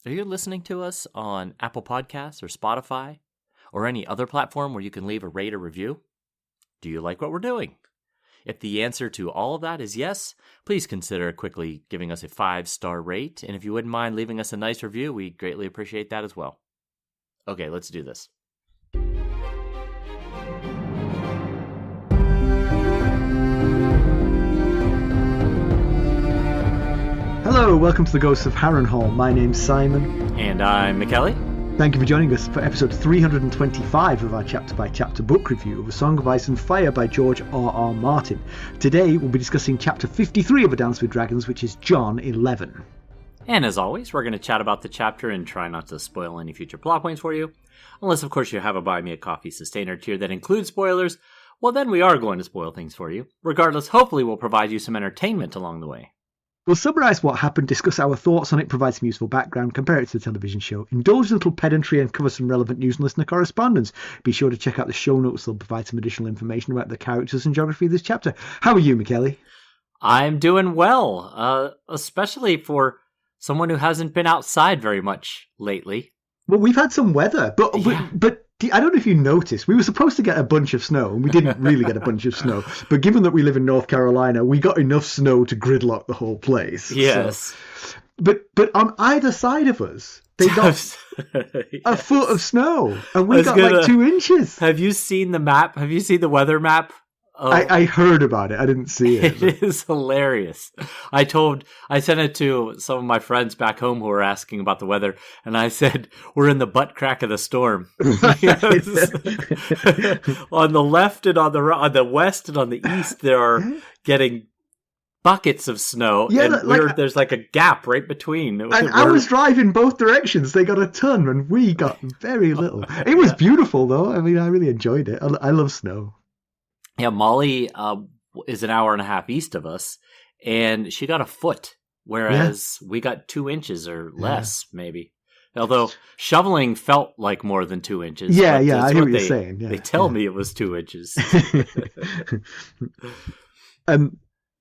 Are you listening to us on Apple Podcasts or Spotify or any other platform where you can leave a rate or review? Do you like what we're doing? If the answer to all of that is yes, please consider quickly giving us a 5-star rate. And if you wouldn't mind leaving us a nice review, we greatly appreciate that as well. Okay, let's do this. Hello, welcome to the Ghosts of Harrenhal. My name's Simon. And I'm Mackelly. Thank you for joining us for episode 325 of our chapter-by-chapter book review of A Song of Ice and Fire by George R.R. Martin. Today we'll be discussing chapter 53 of A Dance with Dragons, which is John 11. And as always, we're going to chat about the chapter and try not to spoil any future plot points for you. Unless, of course, you have a Buy Me a Coffee Sustainer tier that includes spoilers. Well, then we are going to spoil things for you. Regardless, hopefully we'll provide you some entertainment along the way. We'll summarise what happened, discuss our thoughts on it, provide some useful background, compare it to the television show, indulge a little pedantry and cover some relevant news and listener correspondence. Be sure to check out the show notes, they'll provide some additional information about the characters and geography of this chapter. How are you, Mackelly? I'm doing well, especially for someone who hasn't been outside very much lately. Well, we've had some weather, but I don't know if you noticed, we were supposed to get a bunch of snow, and we didn't really get a bunch of snow. But given that we live in North Carolina, we got enough snow to gridlock the whole place. Yes. So, but on either side of us, they got a foot of snow, and we got like 2 inches. Have you seen the map? Have you seen the weather map? Oh. I heard about it. I didn't see it. It is hilarious. I sent it to some of my friends back home who were asking about the weather, and I said, we're in the butt crack of the storm. On the left and on the west and on the east, there are getting buckets of snow, and there's like a gap right between. And I was driving both directions. They got a ton, and we got very little. It was beautiful, though. I mean, I really enjoyed it. I love snow. Yeah, Molly is an hour and a half east of us, and she got a foot, whereas we got 2 inches or less, maybe. Although shoveling felt like more than 2 inches. Yeah, I hear what you're saying. Yeah, they tell me it was 2 inches.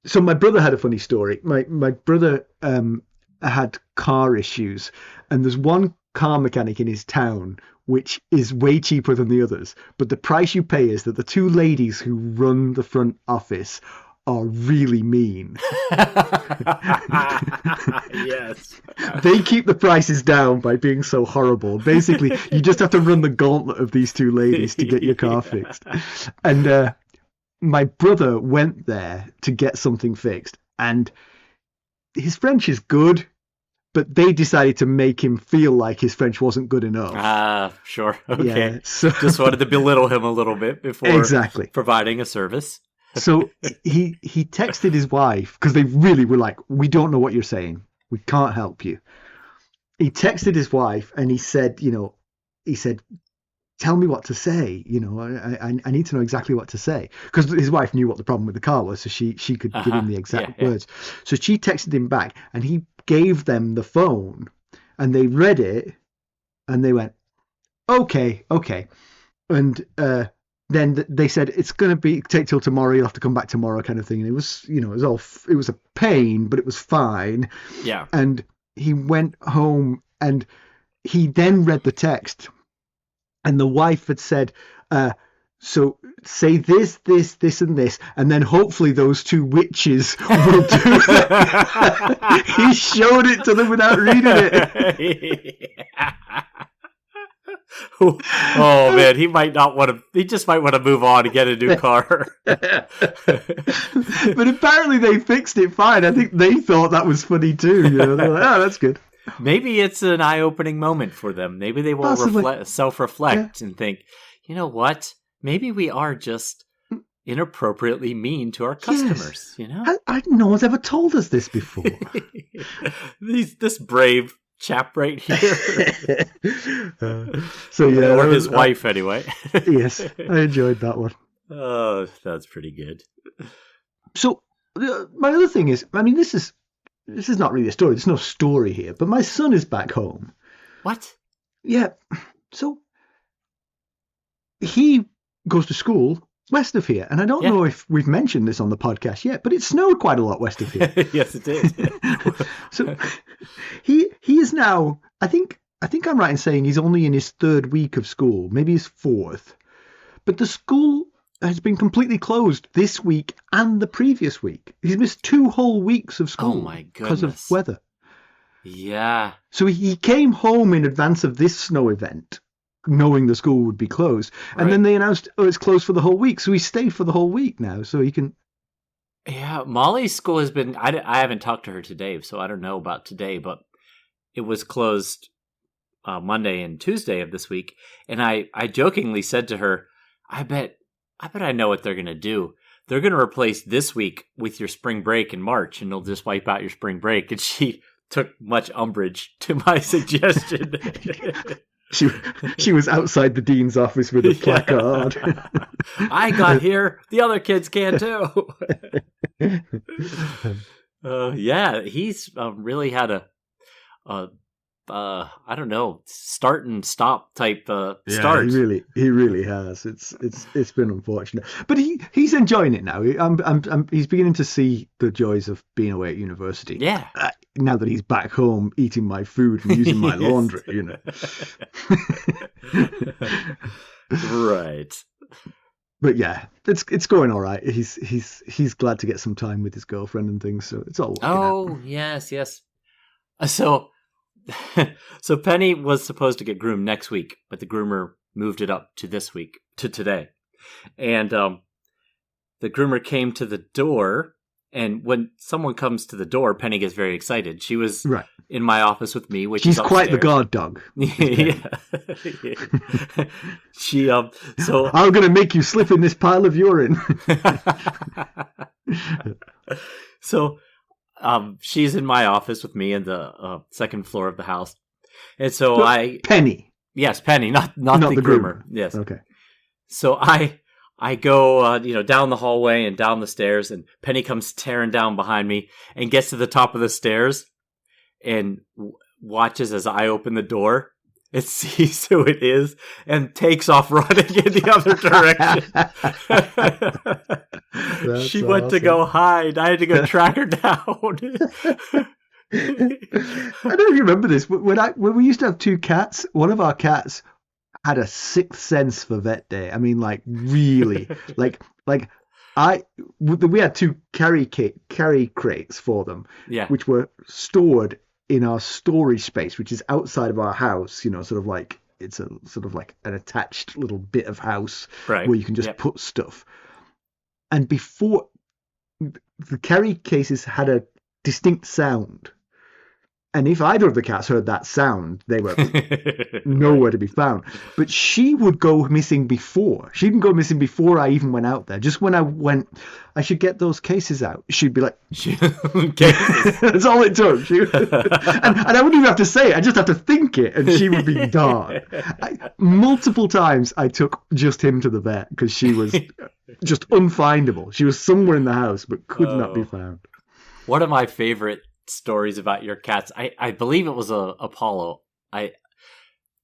So my brother had a funny story. My brother had car issues, and there's one car mechanic in his town which is way cheaper than the others. But the price you pay is that the 2 ladies who run the front office are really mean. Yes. They keep the prices down by being so horrible. Basically, you just have to run the gauntlet of these 2 ladies to get your car fixed. And my brother went there to get something fixed. And his French is good, but they decided to make him feel like his French wasn't good enough. Sure. Okay. Yeah, so just wanted to belittle him a little bit before providing a service. So he texted his wife, because they really were like, we don't know what you're saying. We can't help you. He texted his wife and he said, tell me what to say. I need to know exactly what to say. Because his wife knew what the problem with the car was, so she could give him the exact words. So she texted him back and he gave them the phone, and they read it and they went, okay. And then they said, it's going to take till tomorrow. You'll have to come back tomorrow, kind of thing. And it was, it was a pain, but it was fine. Yeah. And he went home and he then read the text, and the wife had said, so say this, and this, and then hopefully those 2 witches will do that. He showed it to them without reading it. Oh man, he might not want to. He just might want to move on and get a new car. But apparently they fixed it fine. I think they thought that was funny too. They were like, oh, that's good. Maybe it's an eye-opening moment for them. Maybe they will self-reflect and think, you know what? Maybe we are just inappropriately mean to our customers. Yes. No one's ever told us this before. This brave chap right here. Or his wife, anyway. Yes, I enjoyed that one. Oh, that's pretty good. So my other thing is, I mean, this is not really a story. There's no story here, but my son is back home. What? Yeah. So he goes to school west of here, and I don't know if we've mentioned this on the podcast yet, but it snowed quite a lot west of here. Yes, it did. So he is now I think I'm right in saying he's only in his 3rd week of school, maybe his 4th. But the school has been completely closed this week and the previous week. He's missed 2 whole weeks of school because of weather. Yeah. So he came home in advance of this snow event, knowing the school would be closed. And then they announced, it's closed for the whole week. So he stayed for the whole week now, so he can... Yeah, Molly's school has been... I haven't talked to her today, so I don't know about today, but it was closed Monday and Tuesday of this week. And I jokingly said to her, I bet I know what they're going to do. They're going to replace this week with your spring break in March, and they'll just wipe out your spring break. And she took much umbrage to my suggestion. She was outside the dean's office with a placard. I got here. The other kids can too. Yeah, he's really had a I don't know, start and stop type start. He really has. It's been unfortunate, but he's enjoying it now. He's beginning to see the joys of being away at university. Yeah. Now that he's back home eating my food and using my laundry, you know. Right. But yeah, it's going all right. He's glad to get some time with his girlfriend and things, so it's all working out. Yes. So Penny was supposed to get groomed next week, but the groomer moved it up to this week, to today. And the groomer came to the door, and when someone comes to the door, Penny gets very excited. She was in my office with me, which she's is upstairs. Quite the guard dog. Yeah. She so I'm gonna make you slip in this pile of urine. So she's in my office with me in the 2nd floor of the house. And so Penny. Yes, Penny, not the groomer. Yes. Okay. So I go down the hallway and down the stairs, and Penny comes tearing down behind me and gets to the top of the stairs and watches as I open the door. It sees who it is and takes off running in the other direction. She went to go hide. I had to go track her down. I don't know if you remember this. When we used to have 2 cats, one of our cats had a 6th sense for vet day. I mean, like really, we had 2 carry crates for them, which were stored in our storage space, which is outside of our house, you know, sort of like it's a sort of like an attached little bit of house where you can just put stuff. And before, the carry cases had a distinct sound. And if either of the cats heard that sound, they were nowhere to be found. But she would go missing before. She didn't go missing before I even went out there. Just when I went, I should get those cases out. She'd be like, that's all it took. And I wouldn't even have to say it. I just have to think it. And she would be gone. Multiple times I took just him to the vet because she was just unfindable. She was somewhere in the house, but could not be found. One of my favorite stories about your cats. I believe it was Apollo. I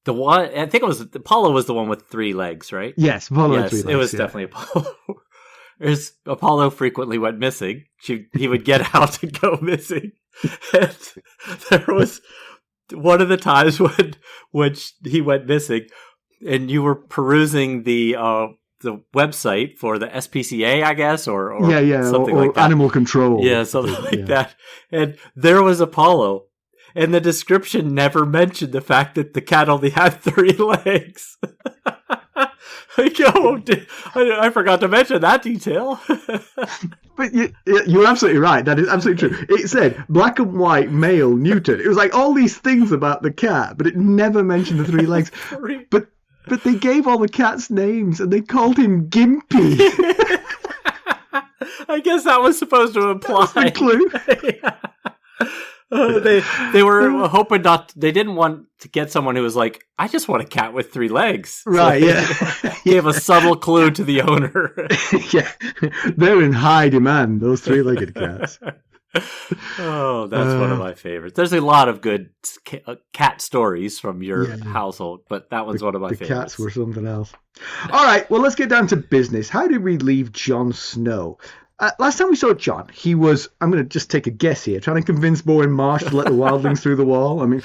think it was Apollo was the one with 3 legs, right? Yes, Apollo had 3 legs. It was definitely Apollo. Apollo frequently went missing. He would get out and go missing. And there was one of the times when he went missing, and you were perusing the website for the SPCA, I guess, or something like that. Animal control. Yeah, something like that. And there was Apollo, and the description never mentioned the fact that the cat only had 3 legs. I forgot to mention that detail. But you're absolutely right. That is absolutely true. It said black and white, male, neutered. It was like all these things about the cat, but it never mentioned the 3 legs. But they gave all the cats names, and they called him Gimpy. I guess that was supposed to imply. That's the clue. They were hoping not. They didn't want to get someone who was like, "I just want a cat with 3 legs." Right? So gave a subtle clue to the owner. Yeah, they're in high demand. Those 3-legged cats. Oh, that's one of my favorites. There's a lot of good cat stories from your household, but that one's one of my favorites. The cats were something else. All right, well, let's get down to business. How did we leave Jon Snow? Last time we saw John, he was, I'm going to just take a guess here, trying to convince Bowen Marsh to let the wildlings through the wall. I mean,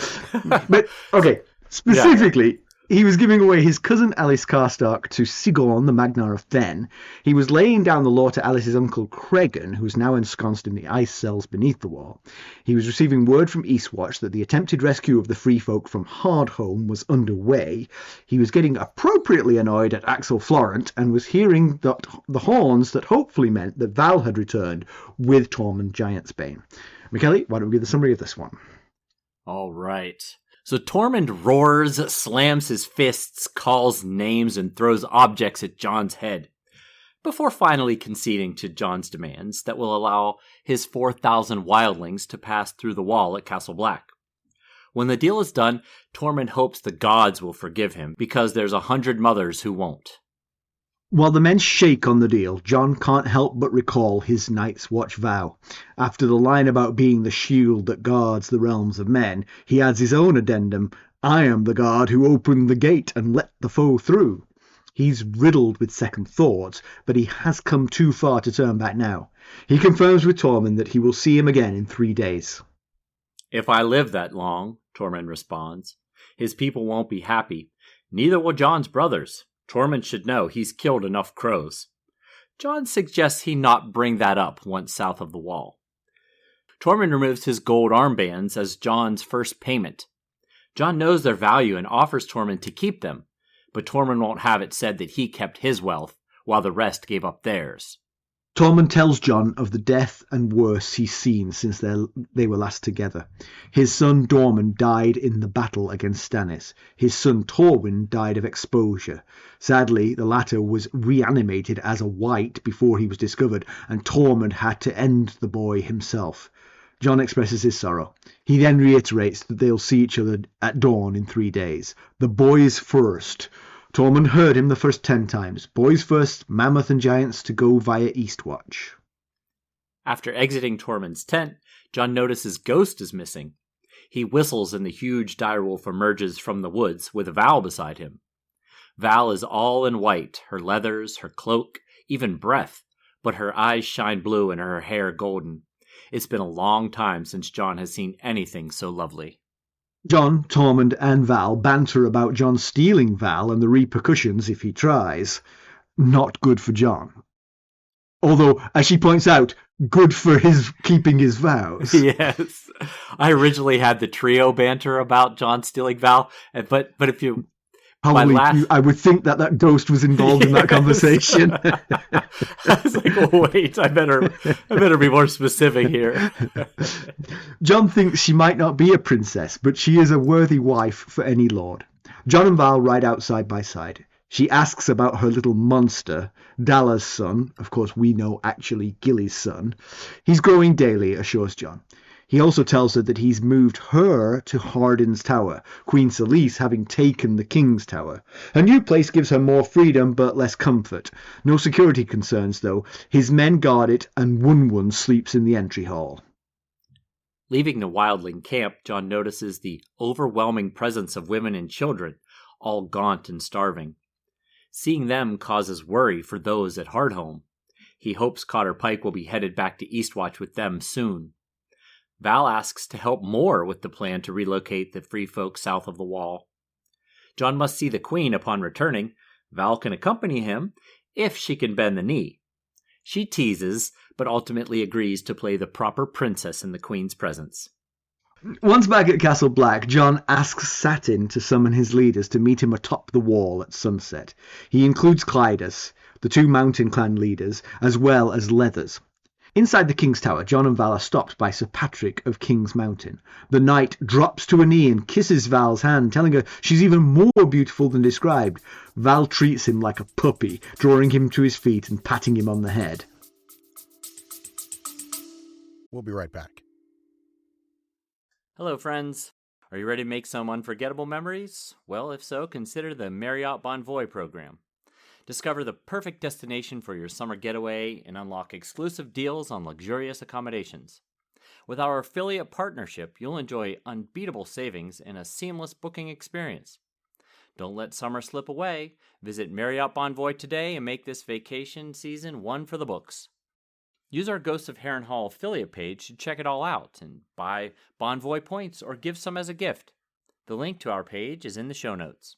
but, okay, specifically, he was giving away his cousin Alice Karstark to Sigurd, the Magnar of Then. He was laying down the law to Alice's uncle Cregan, who's now ensconced in the ice cells beneath the wall. He was receiving word from Eastwatch that the attempted rescue of the free folk from Hardhome was underway. He was getting appropriately annoyed at Axel Florent and was hearing that the horns that hopefully meant that Val had returned with Tormund Giantsbane. Mackelly, why don't we give the summary of this one? All right. So Tormund roars, slams his fists, calls names, and throws objects at Jon's head, before finally conceding to Jon's demands that will allow his 4,000 wildlings to pass through the wall at Castle Black. When the deal is done, Tormund hopes the gods will forgive him, because there's 100 mothers who won't. While the men shake on the deal, Jon can't help but recall his Night's Watch vow. After the line about being the shield that guards the realms of men, he adds his own addendum, "I am the guard who opened the gate and let the foe through." He's riddled with second thoughts, but he has come too far to turn back now. He confirms with Tormund that he will see him again in 3 days. "If I live that long," Tormund responds, "his people won't be happy. Neither will Jon's brothers. Tormund should know he's killed enough crows." Jon suggests he not bring that up once south of the wall. Tormund removes his gold armbands as Jon's first payment. Jon knows their value and offers Tormund to keep them, but Tormund won't have it said that he kept his wealth while the rest gave up theirs. Tormund tells Jon of the death and worse he's seen since they were last together. His son Tormund died in the battle against Stannis. His son Torwin died of exposure. Sadly, the latter was reanimated as a wight before he was discovered, and Tormund had to end the boy himself. Jon expresses his sorrow. He then reiterates that they'll see each other at dawn in 3 days. The boys first. Tormund heard him the first 10 times. Boys first, mammoth and giants to go via Eastwatch. After exiting Tormund's tent, Jon notices Ghost is missing. He whistles and the huge direwolf emerges from the woods with Val beside him. Val is all in white, her leathers, her cloak, even breath, but her eyes shine blue and her hair golden. It's been a long time since Jon has seen anything so lovely. Jon, Tormund and Val banter about Jon stealing Val and the repercussions if he tries. Not good for Jon. Although, as she points out, good for his keeping his vows. Yes. I originally had the trio banter about Jon stealing Val, but if you... Probably, I would think that ghost was involved in that conversation. I was like, oh, wait, I better be more specific here. Jon thinks she might not be a princess, but she is a worthy wife for any lord. Jon and Val ride out side by side. She asks about her little monster, Dalla's son. Of course, we know actually Gilly's son. He's growing daily, assures Jon. He also tells her that he's moved her to Hardin's Tower, Queen Selyse having taken the King's Tower. Her new place gives her more freedom but less comfort. No security concerns, though. His men guard it, and Wun sleeps in the entry hall. Leaving the wildling camp, Jon notices the overwhelming presence of women and children, all gaunt and starving. Seeing them causes worry for those at Hardhome. He hopes Cotter Pike will be headed back to Eastwatch with them soon. Val asks to help more with the plan to relocate the free folk south of the wall. Jon must see the Queen upon returning. Val can accompany him if she can bend the knee. She teases, but ultimately agrees to play the proper princess in the Queen's presence. Once back at Castle Black, Jon asks Satin to summon his leaders to meet him atop the wall at sunset. He includes Clydas, the 2 Mountain Clan leaders, as well as Leathers. Inside the King's Tower, Jon and Val are stopped by Sir Patrick of King's Mountain. The knight drops to a knee and kisses Val's hand, telling her she's even more beautiful than described. Val treats him like a puppy, drawing him to his feet and patting him on the head. We'll be right back. Hello, friends. Are you ready to make some unforgettable memories? Well, if so, consider the Marriott Bonvoy program. Discover the perfect destination for your summer getaway and unlock exclusive deals on luxurious accommodations. With our affiliate partnership, you'll enjoy unbeatable savings and a seamless booking experience. Don't let summer slip away. Visit Marriott Bonvoy today and make this vacation season one for the books. Use our Ghosts of Harrenhal affiliate page to check it all out and buy Bonvoy points or give some as a gift. The link to our page is in the show notes.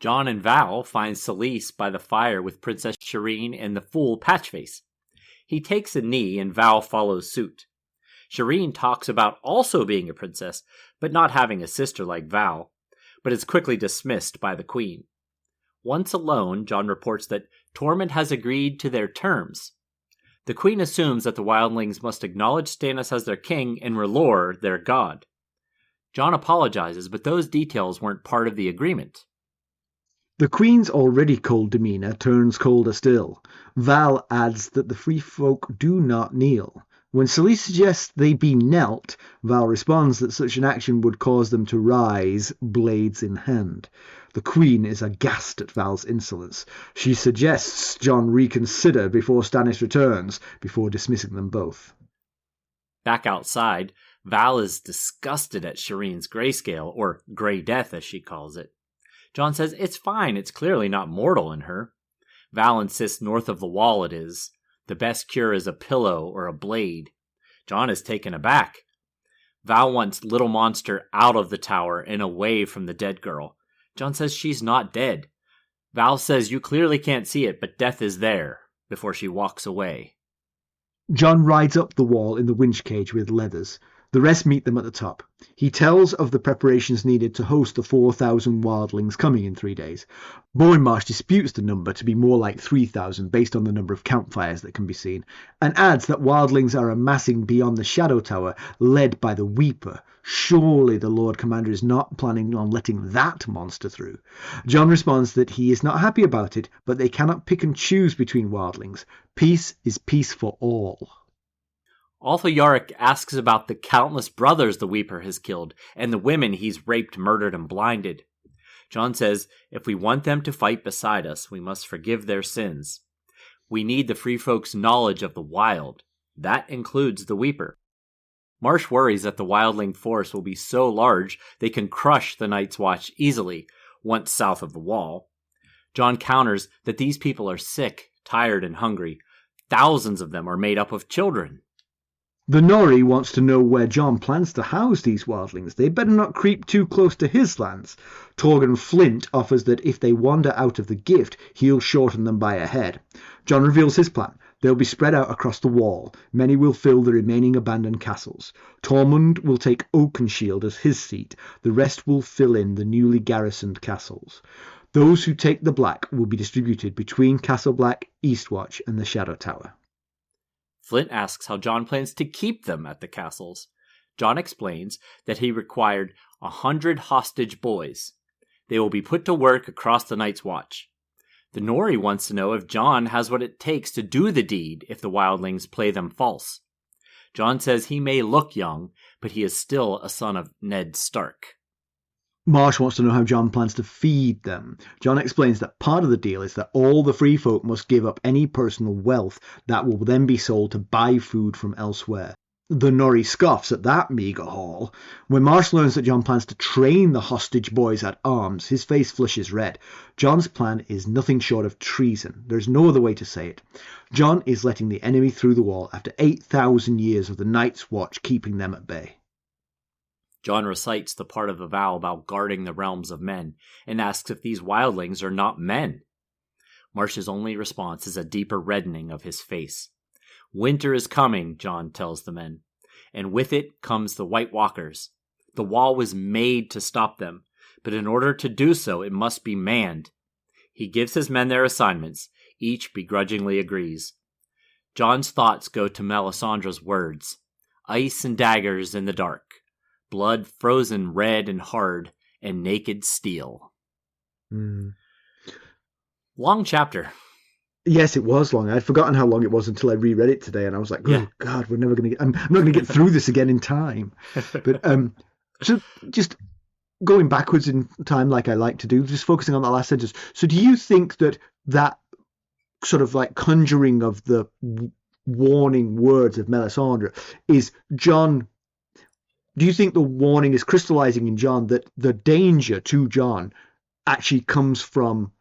Jon and Val find Selyse by the fire with Princess Shireen and the fool Patchface. He takes a knee and Val follows suit. Shireen talks about also being a princess, but not having a sister like Val, but is quickly dismissed by the queen. Once alone, Jon reports that Tormund has agreed to their terms. The queen assumes that the wildlings must acknowledge Stannis as their king and R'hllor their god. Jon apologizes, but those details weren't part of the agreement. The Queen's already cold demeanour turns colder still. Val adds that the free folk do not kneel. When Selyse suggests they be knelt, Val responds that such an action would cause them to rise, blades in hand. The Queen is aghast at Val's insolence. She suggests Jon reconsider before Stannis returns, before dismissing them both. Back outside, Val is disgusted at Shireen's grayscale, or grey death as she calls it. Jon says it's fine, it's clearly not mortal in her. Val insists north of the wall it is. The best cure is a pillow or a blade. Jon is taken aback. Val wants Little Monster out of the tower and away from the dead girl. Jon says she's not dead. Val says you clearly can't see it, but death is there, before she walks away. Jon rides up the wall in the winch cage with Leathers. The rest meet them at the top. He tells of the preparations needed to host the 4,000 wildlings coming in 3 days. Bowenmarsh disputes the number to be more like 3,000 based on the number of campfires that can be seen, and adds that wildlings are amassing beyond the Shadow Tower, led by the Weeper. Surely the Lord Commander is not planning on letting that monster through. Jon responds that he is not happy about it, but they cannot pick and choose between wildlings. Peace is peace for all. Arthur Yorick asks about the countless brothers the Weeper has killed, and the women he's raped, murdered, and blinded. Jon says, if we want them to fight beside us, we must forgive their sins. We need the free folks' knowledge of the wild. That includes the Weeper. Marsh worries that the wildling force will be so large they can crush the Night's Watch easily, once south of the wall. Jon counters that these people are sick, tired, and hungry. Thousands of them are made up of children. The Nori wants to know where Jon plans to house these wildlings. They better not creep too close to his lands. Torgon Flint offers that if they wander out of the gift, he'll shorten them by a head. Jon reveals his plan. They'll be spread out across the wall. Many will fill the remaining abandoned castles. Tormund will take Oakenshield as his seat. The rest will fill in the newly garrisoned castles. Those who take the Black will be distributed between Castle Black, Eastwatch, and the Shadow Tower. Flint asks how Jon plans to keep them at the castles. Jon explains that he required 100 hostage boys. They will be put to work across the Night's Watch. The Nori wants to know if Jon has what it takes to do the deed if the wildlings play them false. Jon says he may look young, but he is still a son of Ned Stark. Marsh wants to know how Jon plans to feed them. Jon explains that part of the deal is that all the free folk must give up any personal wealth that will then be sold to buy food from elsewhere. The Nori scoffs at that meagre haul. When Marsh learns that Jon plans to train the hostage boys at arms, his face flushes red. Jon's plan is nothing short of treason. There's no other way to say it. Jon is letting the enemy through the wall after 8,000 years of the Night's Watch keeping them at bay. Jon recites the part of the vow about guarding the realms of men, and asks if these wildlings are not men. Marsh's only response is a deeper reddening of his face. Winter is coming, Jon tells the men, and with it comes the White Walkers. The wall was made to stop them, but in order to do so it must be manned. He gives his men their assignments, each begrudgingly agrees. Jon's thoughts go to Melisandre's words, ice and daggers in the dark. Blood frozen red and hard, and naked steel. Long chapter. Yes, it was long. I'd forgotten how long it was until I reread it today, and I was like, "Oh God, we're never going to get. I'm not going to get through this again in time." But so just going backwards in time, like I like to do, just focusing on that last sentence. So, do you think that sort of like conjuring of the warning words of Melisandre is Jon? Do you think the warning is crystallizing in Jon that the danger to Jon actually comes from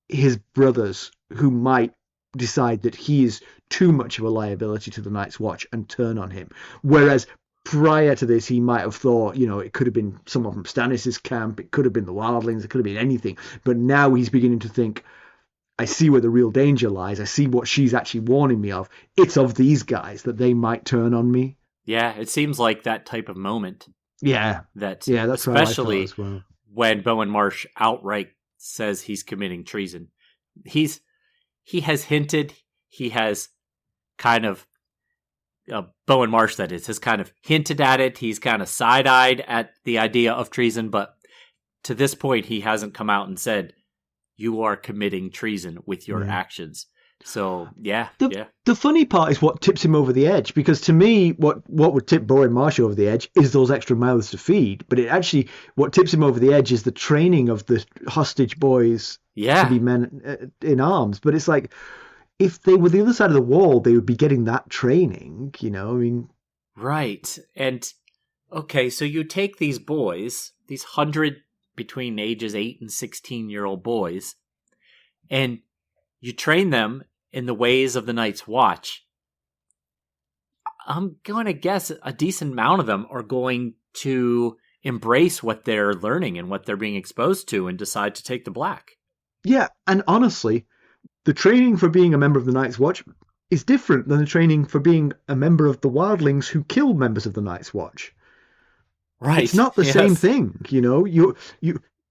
his brothers who might decide that he is too much of a liability to the Night's Watch and turn on him. Whereas prior to this, he might have thought, it could have been someone from Stannis' camp, it could have been the wildlings, it could have been anything. But now he's beginning to think, I see where the real danger lies. I see what she's actually warning me of. It's of these guys that they might turn on me. Yeah, it seems like that type of moment. Yeah. That's especially as well. When Bowen Marsh outright says he's committing treason. He has hinted, he has kind of, Bowen Marsh that is, has kind of hinted at it. He's kind of side-eyed at the idea of treason, but to this point, he hasn't come out and said, you are committing treason with your actions. So, The funny part is what tips him over the edge, because to me, what would tip Bowen Marsh over the edge is those extra mouths to feed. But what tips him over the edge is the training of the hostage boys to be men in arms. But it's like, if they were the other side of the wall, they would be getting that training, Right. And, okay, so you take these boys, these 100 between ages 8 and 16-year-old boys, and you train them in the ways of the Night's Watch. I'm going to guess a decent amount of them are going to embrace what they're learning and what they're being exposed to and decide to take the black. Yeah, and honestly, the training for being a member of the Night's Watch is different than the training for being a member of the wildlings who kill members of the Night's Watch. Right. It's not the same thing, You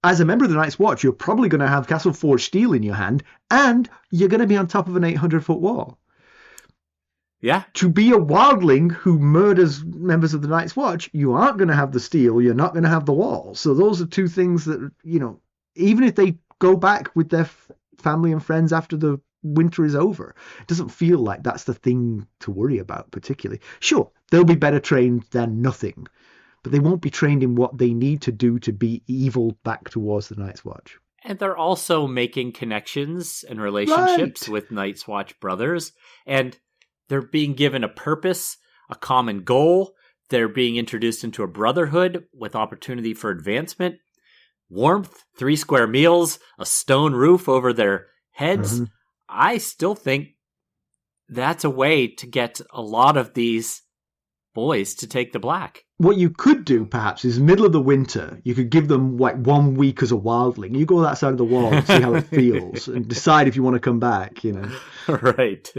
as a member of the Night's Watch, you're probably going to have Castle Forge steel in your hand, and you're going to be on top of an 800-foot wall. Yeah. To be a wildling who murders members of the Night's Watch, you aren't going to have the steel, you're not going to have the wall. So those are two things that, even if they go back with their family and friends after the winter is over, it doesn't feel like that's the thing to worry about particularly. Sure, they'll be better trained than nothing, but they won't be trained in what they need to do to be evil back towards the Night's Watch. And they're also making connections and relationships with Night's Watch brothers, and they're being given a purpose, a common goal. They're being introduced into a brotherhood with opportunity for advancement, warmth, 3 square meals, a stone roof over their heads. Mm-hmm. I still think that's a way to get a lot of these boys to take the black. What you could do, perhaps, is middle of the winter, you could give them like 1 week as a wildling. You go that side of the wall and see how it feels and decide if you want to come back, Right.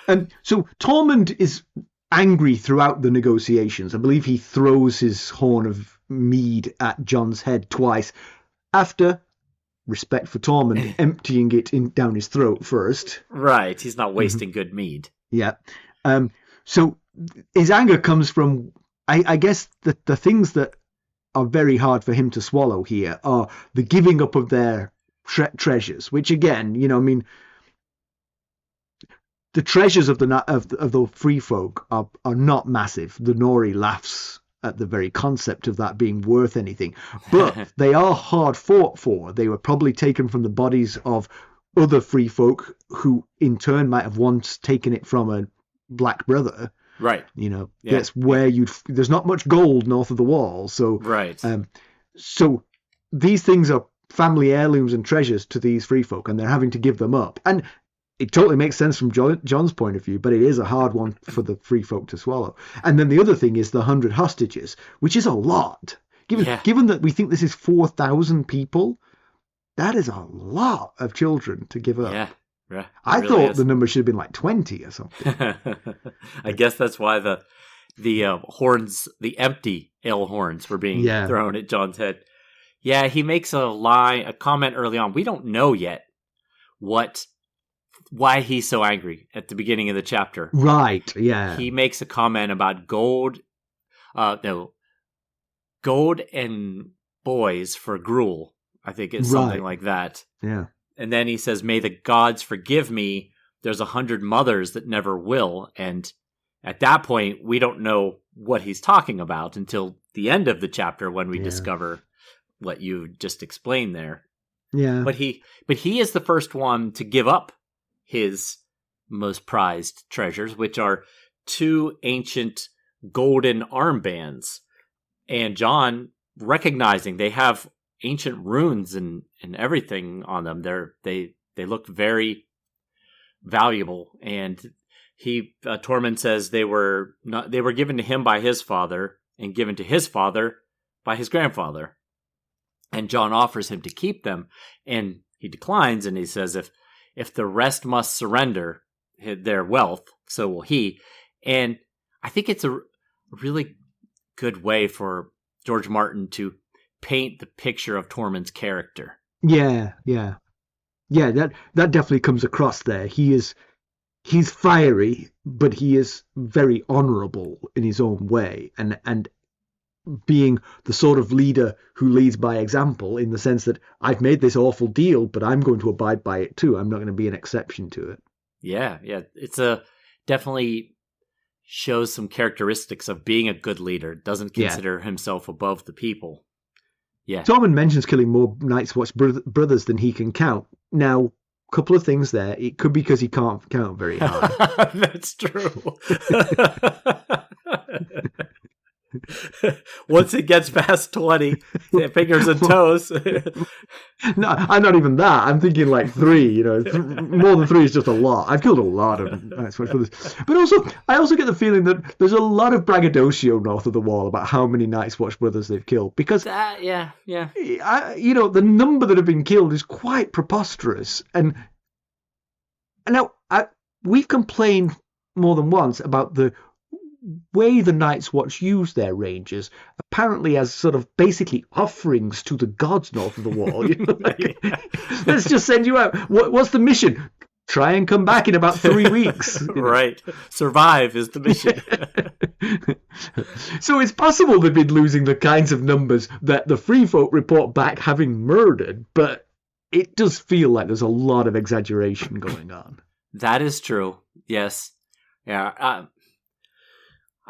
And so Tormund is angry throughout the negotiations. I believe he throws his horn of mead at Jon's head twice after, respect for Tormund, emptying it down his throat first. Right. He's not wasting good mead. Yeah. So his anger comes from, I guess, the things that are very hard for him to swallow here are the giving up of their treasures, which again, the treasures of the free folk are not massive. The Nori laughs at the very concept of that being worth anything, but they are hard fought for. They were probably taken from the bodies of other free folk who in turn might have once taken it from a black brother. Right. That's where there's not much gold north of the wall. So, right. So these things are family heirlooms and treasures to these free folk, and they're having to give them up. And it totally makes sense from Jon's point of view, but it is a hard one for the free folk to swallow. And then the other thing is the 100 hostages, which is a lot. Given that we think this is 4,000 people, that is a lot of children to give up. Yeah. I really thought the number should have been like 20 or something. I guess that's why the horns, the empty ale horns, were being thrown at Jon's head. Yeah, he makes a comment early on. We don't know yet why he's so angry at the beginning of the chapter. Right, yeah. He makes a comment about gold and boys for gruel. I think it's something like that. Yeah. And then he says, may the gods forgive me. There's 100 mothers that never will. And at that point, we don't know what he's talking about until the end of the chapter when we discover what you just explained there. Yeah. But he is the first one to give up his most prized treasures, which are 2 ancient golden armbands. And Jon, recognizing they have ancient runes and everything on them. They look very valuable, and Tormund says they were given to him by his father and given to his father by his grandfather. And Jon offers him to keep them, and he declines, and he says if the rest must surrender their wealth, so will he. And I think it's a really good way for George Martin to paint the picture of Tormund's character. Yeah. That definitely comes across there. He's fiery, but he is very honourable in his own way, and being the sort of leader who leads by example, in the sense that I've made this awful deal, but I'm going to abide by it too. I'm not going to be an exception to it. Yeah. It's definitely shows some characteristics of being a good leader. Doesn't consider himself above the people. Yeah. Tormund mentions killing more Night's Watch brothers than he can count. Now, a couple of things there. It could be because he can't count very high. That's true. Once it gets past 20, fingers and toes. No, I'm not even that. I'm thinking like 3. More than 3 is just a lot. I've killed a lot of Night's Watch brothers, but I also get the feeling that there's a lot of braggadocio north of the Wall about how many Night's Watch brothers they've killed, because yeah. The number that have been killed is quite preposterous, and now we've complained more than once about the way the Night's Watch use their rangers, apparently as sort of basically offerings to the gods north of the Wall. Let's just send you out. What's the mission? Try and come back in about 3 weeks. Right. Survive is the mission. So it's possible they've been losing the kinds of numbers that the Free Folk report back having murdered, but it does feel like there's a lot of exaggeration going on. That is true. Yes. Yeah.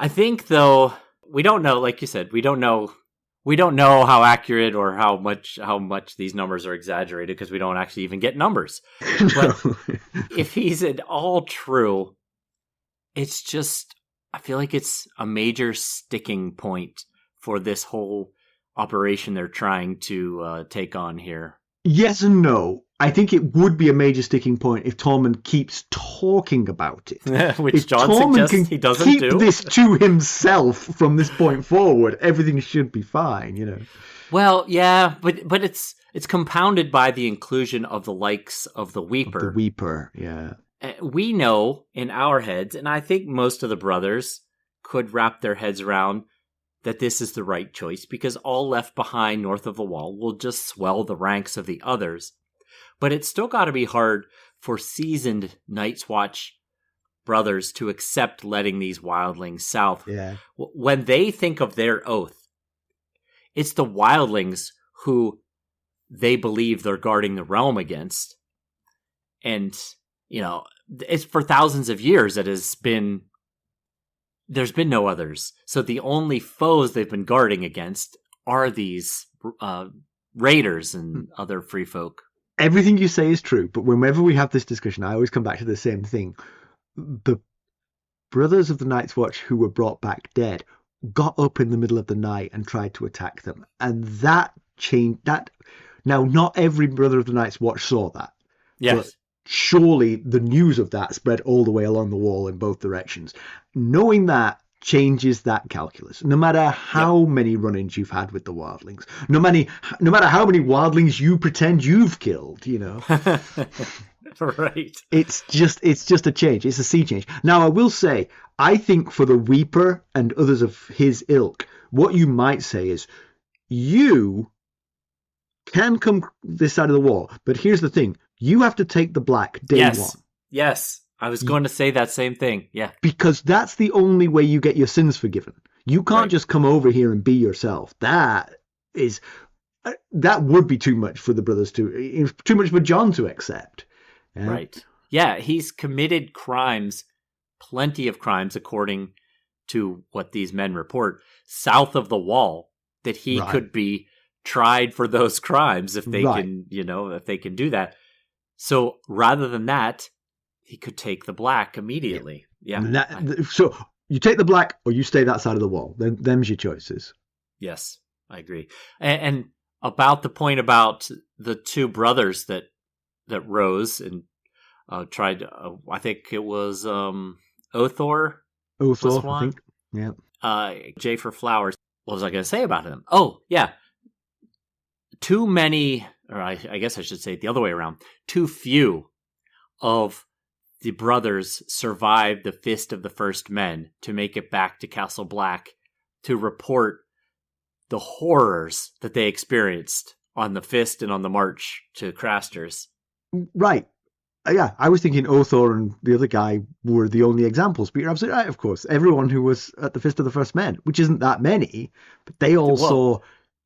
I think, though, we don't know, like you said, we don't know how accurate or how much these numbers are exaggerated, because we don't actually even get numbers. But if he's at all true, it's just, I feel like it's a major sticking point for this whole operation they're trying to take on here. Yes and no. I think it would be a major sticking point if Tormund keeps talking about it. Which if Jon Tormund suggests he doesn't keep do. this to himself from this point forward, everything should be fine, Well, yeah, but it's compounded by the inclusion of the likes of the Weeper. The Weeper, yeah. We know in our heads, and I think most of the brothers could wrap their heads around, that this is the right choice, because all left behind north of the Wall will just swell the ranks of the others. But it's still got to be hard for seasoned Night's Watch brothers to accept letting these wildlings south. Yeah. When they think of their oath, it's the wildlings who they believe they're guarding the realm against. And, it's for thousands of years there's been no others. So the only foes they've been guarding against are these raiders and other free folk. Everything you say is true, but whenever we have this discussion, I always come back to the same thing. The brothers of the Night's Watch who were brought back dead got up in the middle of the night and tried to attack them. And that changed that. Now, not every brother of the Night's Watch saw that. Yes. But surely the news of that spread all the way along the Wall in both directions. Knowing that changes that calculus. No matter how many run-ins you've had with the wildlings, no matter how many wildlings you pretend you've killed, Right. It's just a change. It's a sea change. Now, I will say, I think for the Weeper and others of his ilk, what you might say is, you can come this side of the Wall, but here's the thing: you have to take the Black day one. Yes. I was going to say that same thing. Yeah. Because that's the only way you get your sins forgiven. You can't just come over here and be yourself. That would be too much for the brothers too much for Jon to accept. Yeah? Right. Yeah, he's committed crimes, plenty of crimes, according to what these men report, south of the Wall, that he could be tried for those crimes if they can, if they can do that. So rather than that, he could take the Black immediately. Yeah. So you take the Black or you stay that side of the Wall. Them's your choices. Yes, I agree. And about the point about the two brothers that rose and tried. I think it was Othor. Othor, I think. Yeah. J for Flowers. What was I going to say about him? Oh, yeah. Too many, or I guess I should say it the other way around. Too few of the brothers survived the Fist of the First Men to make it back to Castle Black to report the horrors that they experienced on the Fist and on the march to Craster's. Right. Yeah, I was thinking Othor and the other guy were the only examples, but you're absolutely right, of course. Everyone who was at the Fist of the First Men, which isn't that many, but they all saw...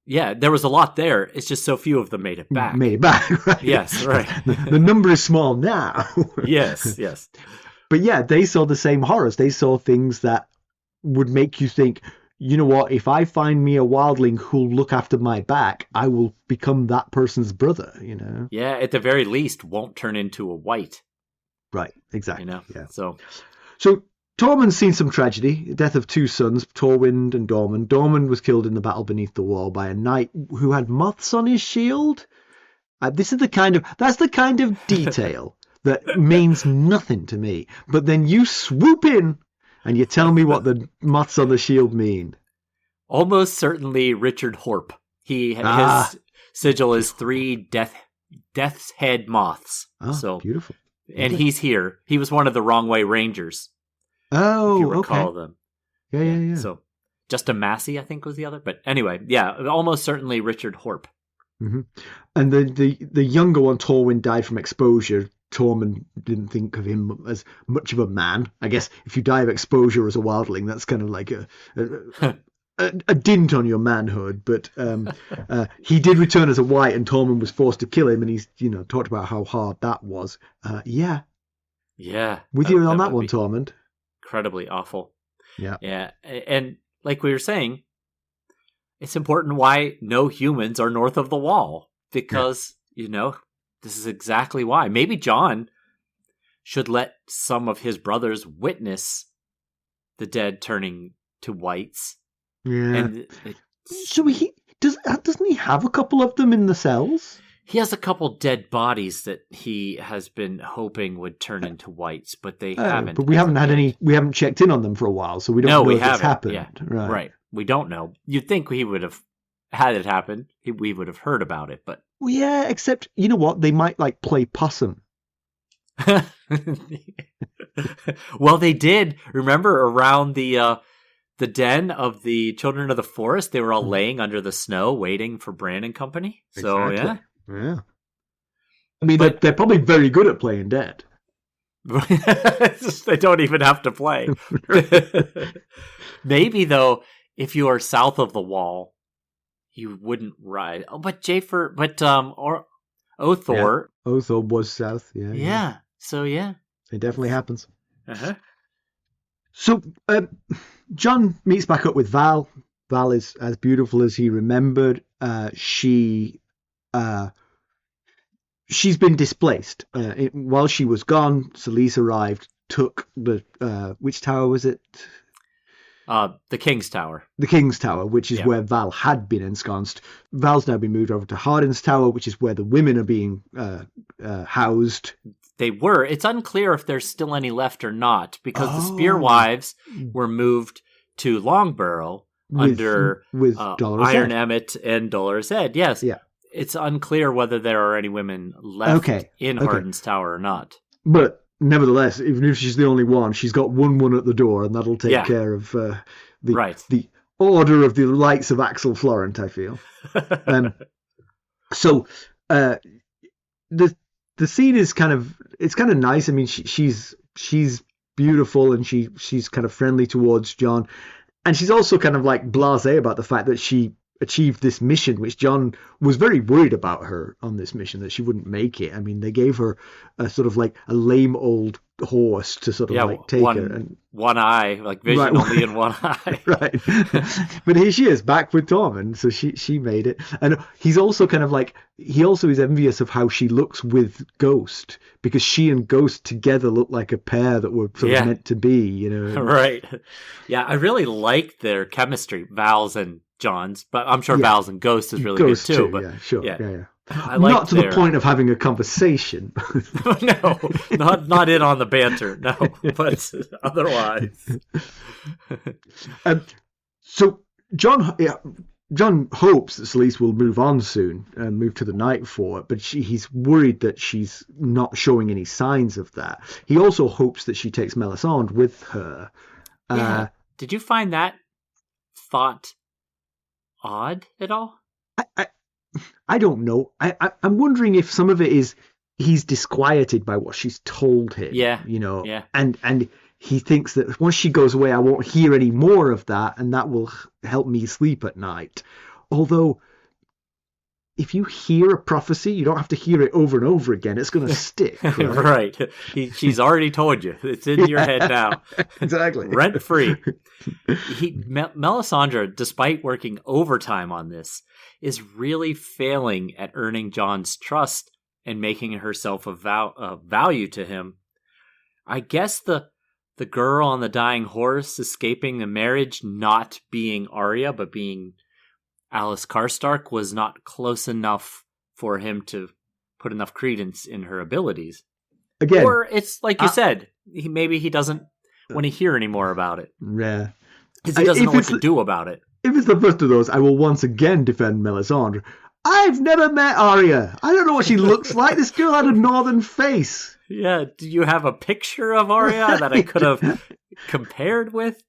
Yeah, there was a lot there. It's just so few of them made it back. Right? Yes, right. The number is small now. Yes. But yeah, they saw the same horrors. They saw things that would make you think, you know what, if I find me a wildling who'll look after my back, I will become that person's brother, you know? Yeah, at the very least, won't turn into a white. Right, exactly. You know, yeah. So Tormund's seen some tragedy, death of two sons, Tormund and Dormund. Dormund was killed in the battle beneath the wall by a knight who had moths on his shield. That's the kind of detail that means nothing to me. But then you swoop in and you tell me what the moths on the shield mean. Almost certainly Richard Horp. His sigil is 3 death's head moths. Oh, so beautiful. And he's here. He was one of the Wrong Way Rangers. Oh, if you recall okay. them. Yeah. So Justin Massey, I think, was the other. But anyway, yeah, almost certainly Richard Horp. Mm-hmm. And the younger one, Tormund, died from exposure. Tormund didn't think of him as much of a man. I guess if you die of exposure as a wildling, that's kind of like a dint on your manhood. But he did return as a white, and Tormund was forced to kill him. And he's talked about how hard that was. Yeah. With you on that one, Tormund. Incredibly awful. Yeah. And like we were saying, it's important why no humans are north of the wall, because this is exactly why. Maybe Jon should let some of his brothers witness the dead turning to whites. Yeah. So doesn't he have a couple of them in the cells? He has a couple dead bodies that he has been hoping would turn into whites, but they haven't. But we haven't had any. We haven't checked in on them for a while, so we don't know if it's happened. Yeah. Right. We don't know. You'd think he would have had it happen. We would have heard about it, but yeah. Except you know what? They might play possum. Well, they did. Remember around the den of the Children of the Forest, they were all laying under the snow, waiting for Bran and company. So exactly. Yeah. I mean, they're probably very good at playing dead. They don't even have to play. Maybe, though, if you are south of the wall, you wouldn't ride. Oh, but or Othor. Yeah. Othor was south, yeah. Yeah, so yeah. It definitely happens. Uh-huh. So, Jon meets back up with Val. Val is as beautiful as he remembered. She's been displaced. While she was gone, Selyse arrived, took the which tower was it? The King's Tower. The King's Tower, which is where Val had been ensconced. Val's now been moved over to Hardin's Tower, which is where the women are being housed. They were. It's unclear if there's still any left or not, because the Spearwives were moved to Longbarrow under Iron Emmett and Dolorous Ed. Yes. Yeah. It's unclear whether there are any women left in Hardin's Tower or not. But nevertheless, even if she's the only one, she's got one at the door, and that'll take care of the order of the Lights of Axel Florent, I feel. So the scene is kind of nice. I mean, she's beautiful, and she's kind of friendly towards Jon, and she's also kind of blasé about the fact that she achieved this mission, which Jon was very worried about her on this mission, that she wouldn't make it. I mean, they gave her a sort of a lame old horse to sort of like take her. And one eye, like vision only in one eye. Right. But here she is back with Tormund, so she made it. And he's also kind of like, he also is envious of how she looks with Ghost, because she and Ghost together look like a pair that were sort of meant to be, you know. Right. Yeah, I really like their chemistry, Val's and John's, but I'm sure Val's and Ghost is really Ghost good too. But yeah, sure. Yeah. I like not to the point of having a conversation. No, not in on the banter. No, but otherwise. So John hopes that Selyse will move on soon and move to the Night Fort, but he's worried that she's not showing any signs of that. He also hopes that she takes Melisandre with her. Yeah. Did you find that thought odd at all? I don't know. I'm wondering if some of it is he's disquieted by what she's told him. Yeah. You know. Yeah. And he thinks that once she goes away, I won't hear any more of that, and that will help me sleep at night. Although, if you hear a prophecy, you don't have to hear it over and over again. It's going to stick. Right. Right. She's already told you. It's in your head now. Exactly. Rent free. Melisandre, despite working overtime on this, is really failing at earning John's trust and making herself of value to him. I guess the girl on the dying horse escaping the marriage not being Arya, but being Alice Karstark was not close enough for him to put enough credence in her abilities. Again, or it's like you said, maybe he doesn't want to hear any more about it. Yeah. Because he doesn't know what to do about it. If it's the first of those, I will once again defend Melisandre. I've never met Arya. I don't know what she looks like. This girl had a northern face. Yeah, do you have a picture of Arya that I could have compared with?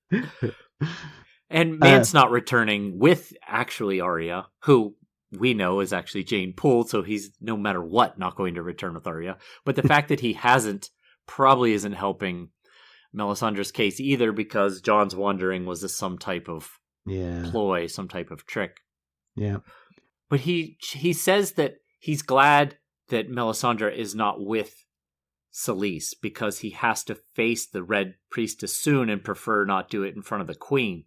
And Man's not returning with actually Arya, who we know is actually Jane Poole, so he's no matter what not going to return with Arya. But the fact that he hasn't probably isn't helping Melisandre's case either, because John's wondering, was this some type of ploy, some type of trick? Yeah. But he says that he's glad that Melisandre is not with Selyse because he has to face the Red Priestess soon and prefer not do it in front of the Queen.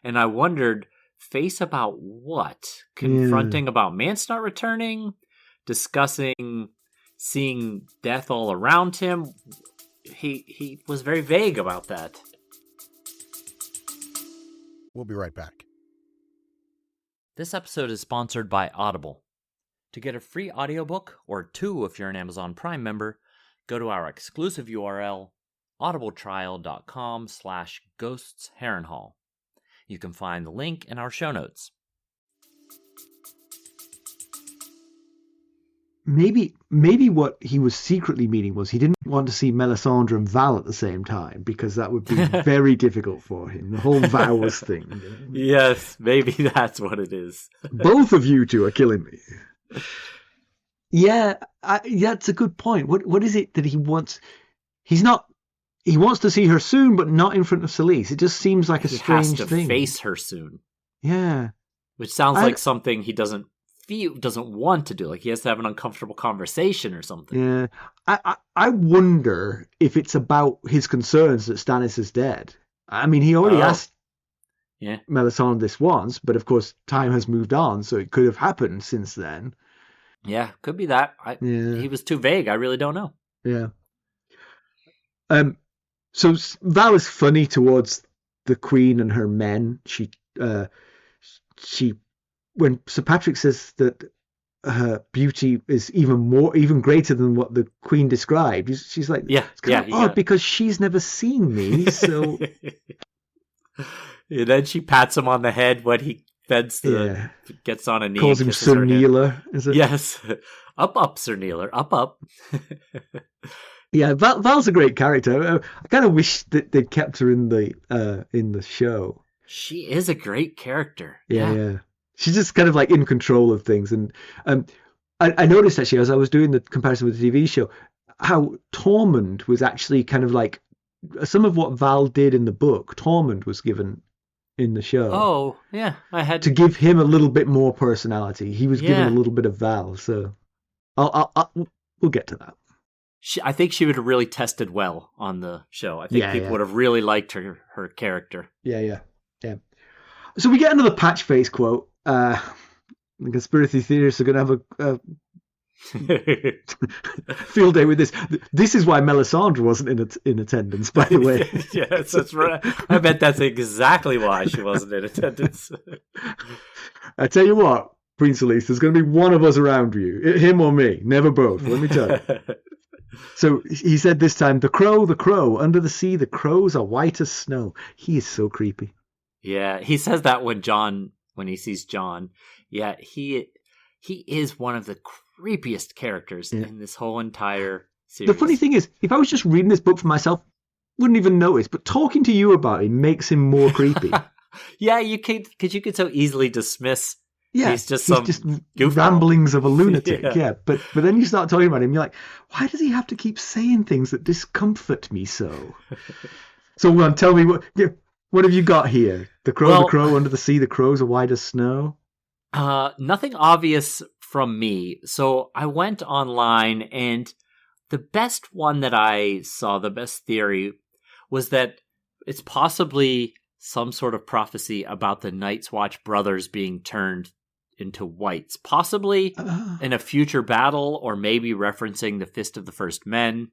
And I wondered, face about what? Confronting about Mance not returning? Discussing seeing death all around him? He was very vague about that. We'll be right back. This episode is sponsored by Audible. To get a free audiobook, or 2 if you're an Amazon Prime member, go to our exclusive URL, audibletrial.com/ghostsharrenhal. You can find the link in our show notes. Maybe what he was secretly meaning was he didn't want to see Melisandre and Val at the same time, because that would be very difficult for him. The whole vows thing. Yes, maybe that's what it is. Both of you two are killing me. Yeah, that's a good point. What is it that he wants? He wants to see her soon, but not in front of Selyse. It just seems like a strange thing. He has to face her soon. Yeah. Which sounds like something he doesn't want to do. Like he has to have an uncomfortable conversation or something. Yeah. I wonder if it's about his concerns that Stannis is dead. I mean, he already asked Melisandre this once, but of course time has moved on, so it could have happened since then. Yeah, could be that. He was too vague. I really don't know. Yeah. So Val is funny towards the Queen and her men. She when Sir Patrick says that her beauty is even greater than what the Queen described, she's like, it's kind of odd because she's never seen me. So and then she pats him on the head when he gets on a knee. Calls him Sir Kneeler. Is it? Yes, up, Sir Kneeler, up. Yeah, Val's a great character. I kind of wish that they'd kept her in the show. She is a great character. Yeah. She's just kind of like in control of things. And I noticed actually as I was doing the comparison with the TV show, how Tormund was actually kind of like some of what Val did in the book. Tormund was given in the show. Oh, yeah. I had to give him a little bit more personality. He was given a little bit of Val. So we'll get to that. I think she would have really tested well on the show. I think people would have really liked her character. Yeah. So we get another patch face quote. The conspiracy theorists are going to have a field day with this. This is why Melisandre wasn't in attendance, by the way. Yes, that's right. I bet that's exactly why she wasn't in attendance. I tell you what, Queen Selyse, there's going to be one of us around you, him or me, never both. Let me tell you. So he said this time, the crow, under the sea, the crows are white as snow. He is so creepy. Yeah, he says that when he sees Jon. Yeah, he is one of the creepiest characters in this whole entire series. The funny thing is, if I was just reading this book for myself, wouldn't even notice, but talking to you about him makes him more creepy. Yeah, you could so easily dismiss. Yeah, he's just ramblings of a lunatic. Yeah, but then you start talking about him, you're like, why does he have to keep saying things that discomfort me so? So tell me what have you got here? The crow under the sea. The crows are white as snow. Nothing obvious from me. So I went online, and the best one that I saw, the best theory, was that it's possibly some sort of prophecy about the Night's Watch brothers being turned into whites, possibly in a future battle, or maybe referencing the Fist of the First Men,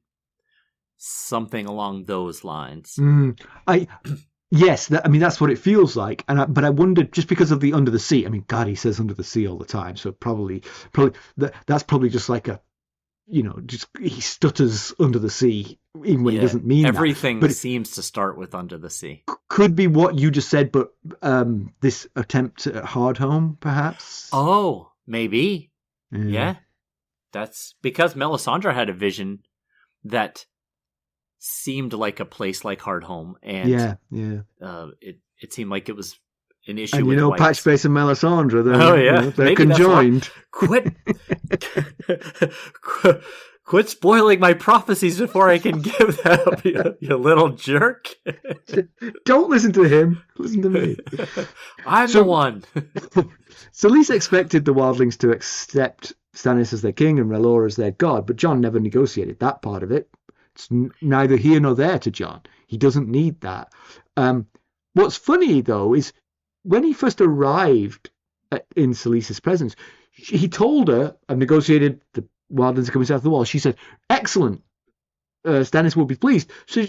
something along those lines. Yes, that's what it feels like. But I wondered, just because of the under the sea. I mean, God, he says under the sea all the time, so probably that's probably just like just he stutters under the sea even when he doesn't mean everything. But seems to start with under the sea. Could be what you just said, but this attempt at Hardhome, perhaps. Oh, maybe. Yeah, that's because Melisandre had a vision that seemed like a place like Hardhome, and it seemed like it was an issue. And with whites. Patchface and Melisandre, they're conjoined. Quit spoiling my prophecies before I can give them, you little jerk. Don't listen to him. Listen to me. I'm the one. Selyse expected the wildlings to accept Stannis as their king and R'hllor as their god, but Jon never negotiated that part of it. It's neither here nor there to Jon. He doesn't need that. What's funny, though, is when he first arrived in Selyse's presence, he told her, I've negotiated the wildlings are coming south of the wall. She said, excellent. Stannis will be pleased. So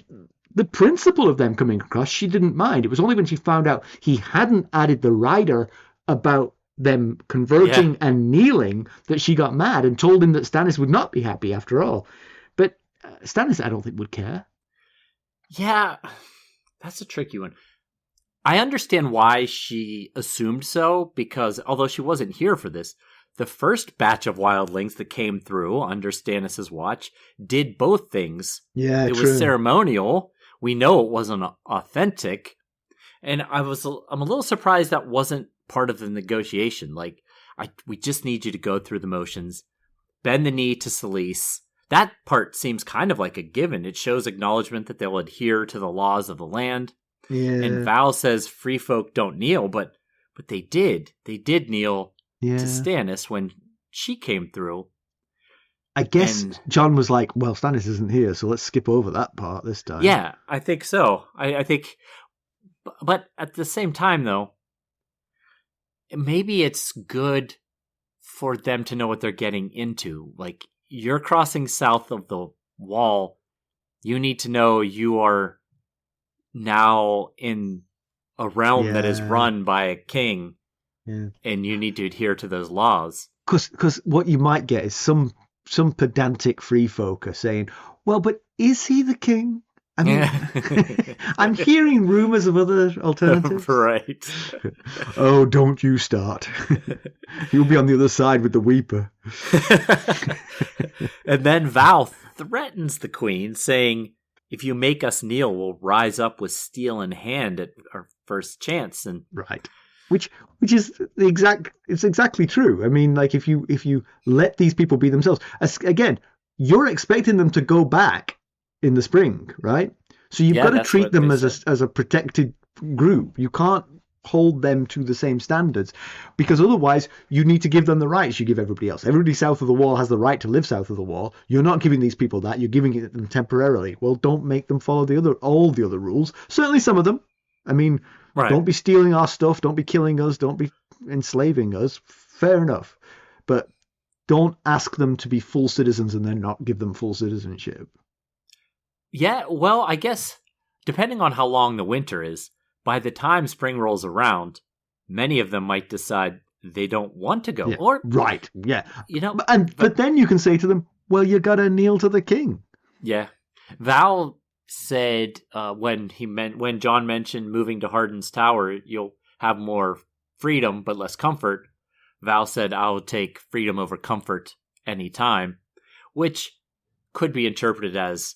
the principle of them coming across, she didn't mind. It was only when she found out he hadn't added the rider about them converging and kneeling that she got mad and told him that Stannis would not be happy after all. But Stannis, I don't think, would care. Yeah, that's a tricky one. I understand why she assumed so, because although she wasn't here for this, the first batch of wildlings that came through under Stannis' watch did both things. Yeah, it was ceremonial. We know it wasn't authentic. And I'm a little surprised that wasn't part of the negotiation. Like, we just need you to go through the motions, bend the knee to Selyse. That part seems kind of like a given. It shows acknowledgement that they'll adhere to the laws of the land. Yeah. And Val says free folk don't kneel, but they did. They did kneel to Stannis when she came through. I guess Jon was like, well, Stannis isn't here, so let's skip over that part this time. Yeah, I think so. I think, but at the same time, though, maybe it's good for them to know what they're getting into. Like, you're crossing south of the wall. You need to know you are now in a realm that is run by a king. Yeah. And you need to adhere to those laws. Because what you might get is some pedantic free folker saying, well, but is he the king? I mean, I'm hearing rumors of other alternatives. Right. Oh, don't you start. You'll be on the other side with the Weeper. And then Val threatens the queen, saying, if you make us kneel, we'll rise up with steel in hand at our first chance. And right. Which is it's exactly true. I mean, like if you let these people be themselves, again, you're expecting them to go back in the spring, right? So you've got to treat them as a protected group. You can't hold them to the same standards, because otherwise you need to give them the rights you give everybody else. Everybody south of the wall has the right to live south of the wall. You're not giving these people that. You're giving it them temporarily. Well, don't make them follow all the other rules. Certainly some of them. I mean, Right. Don't be stealing our stuff. Don't be killing us. Don't be enslaving us. Fair enough. But don't ask them to be full citizens and then not give them full citizenship. Yeah, well, I guess depending on how long the winter is, by the time spring rolls around, many of them might decide they don't want to go. Yeah. Or right, yeah. But then you can say to them, well, you got to kneel to the king. Yeah. Val said when John mentioned moving to Hardin's Tower, you'll have more freedom but less comfort. Val said, I'll take freedom over comfort anytime, which could be interpreted as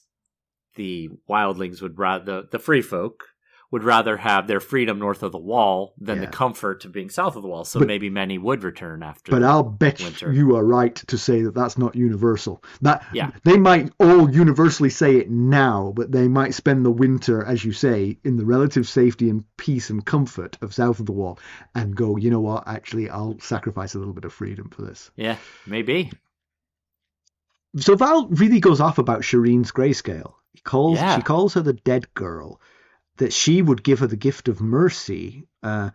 the wildlings would rather, the free folk would rather have their freedom north of the wall than the comfort of being south of the wall. So maybe many would return after. But I'll bet winter. You are right to say that that's not universal. They might all universally say it now, but they might spend the winter, as you say, in the relative safety and peace and comfort of south of the wall, and go, you know what? Actually, I'll sacrifice a little bit of freedom for this. Yeah, maybe. So Val really goes off about Shireen's grayscale. She calls her the dead girl. That she would give her the gift of mercy, and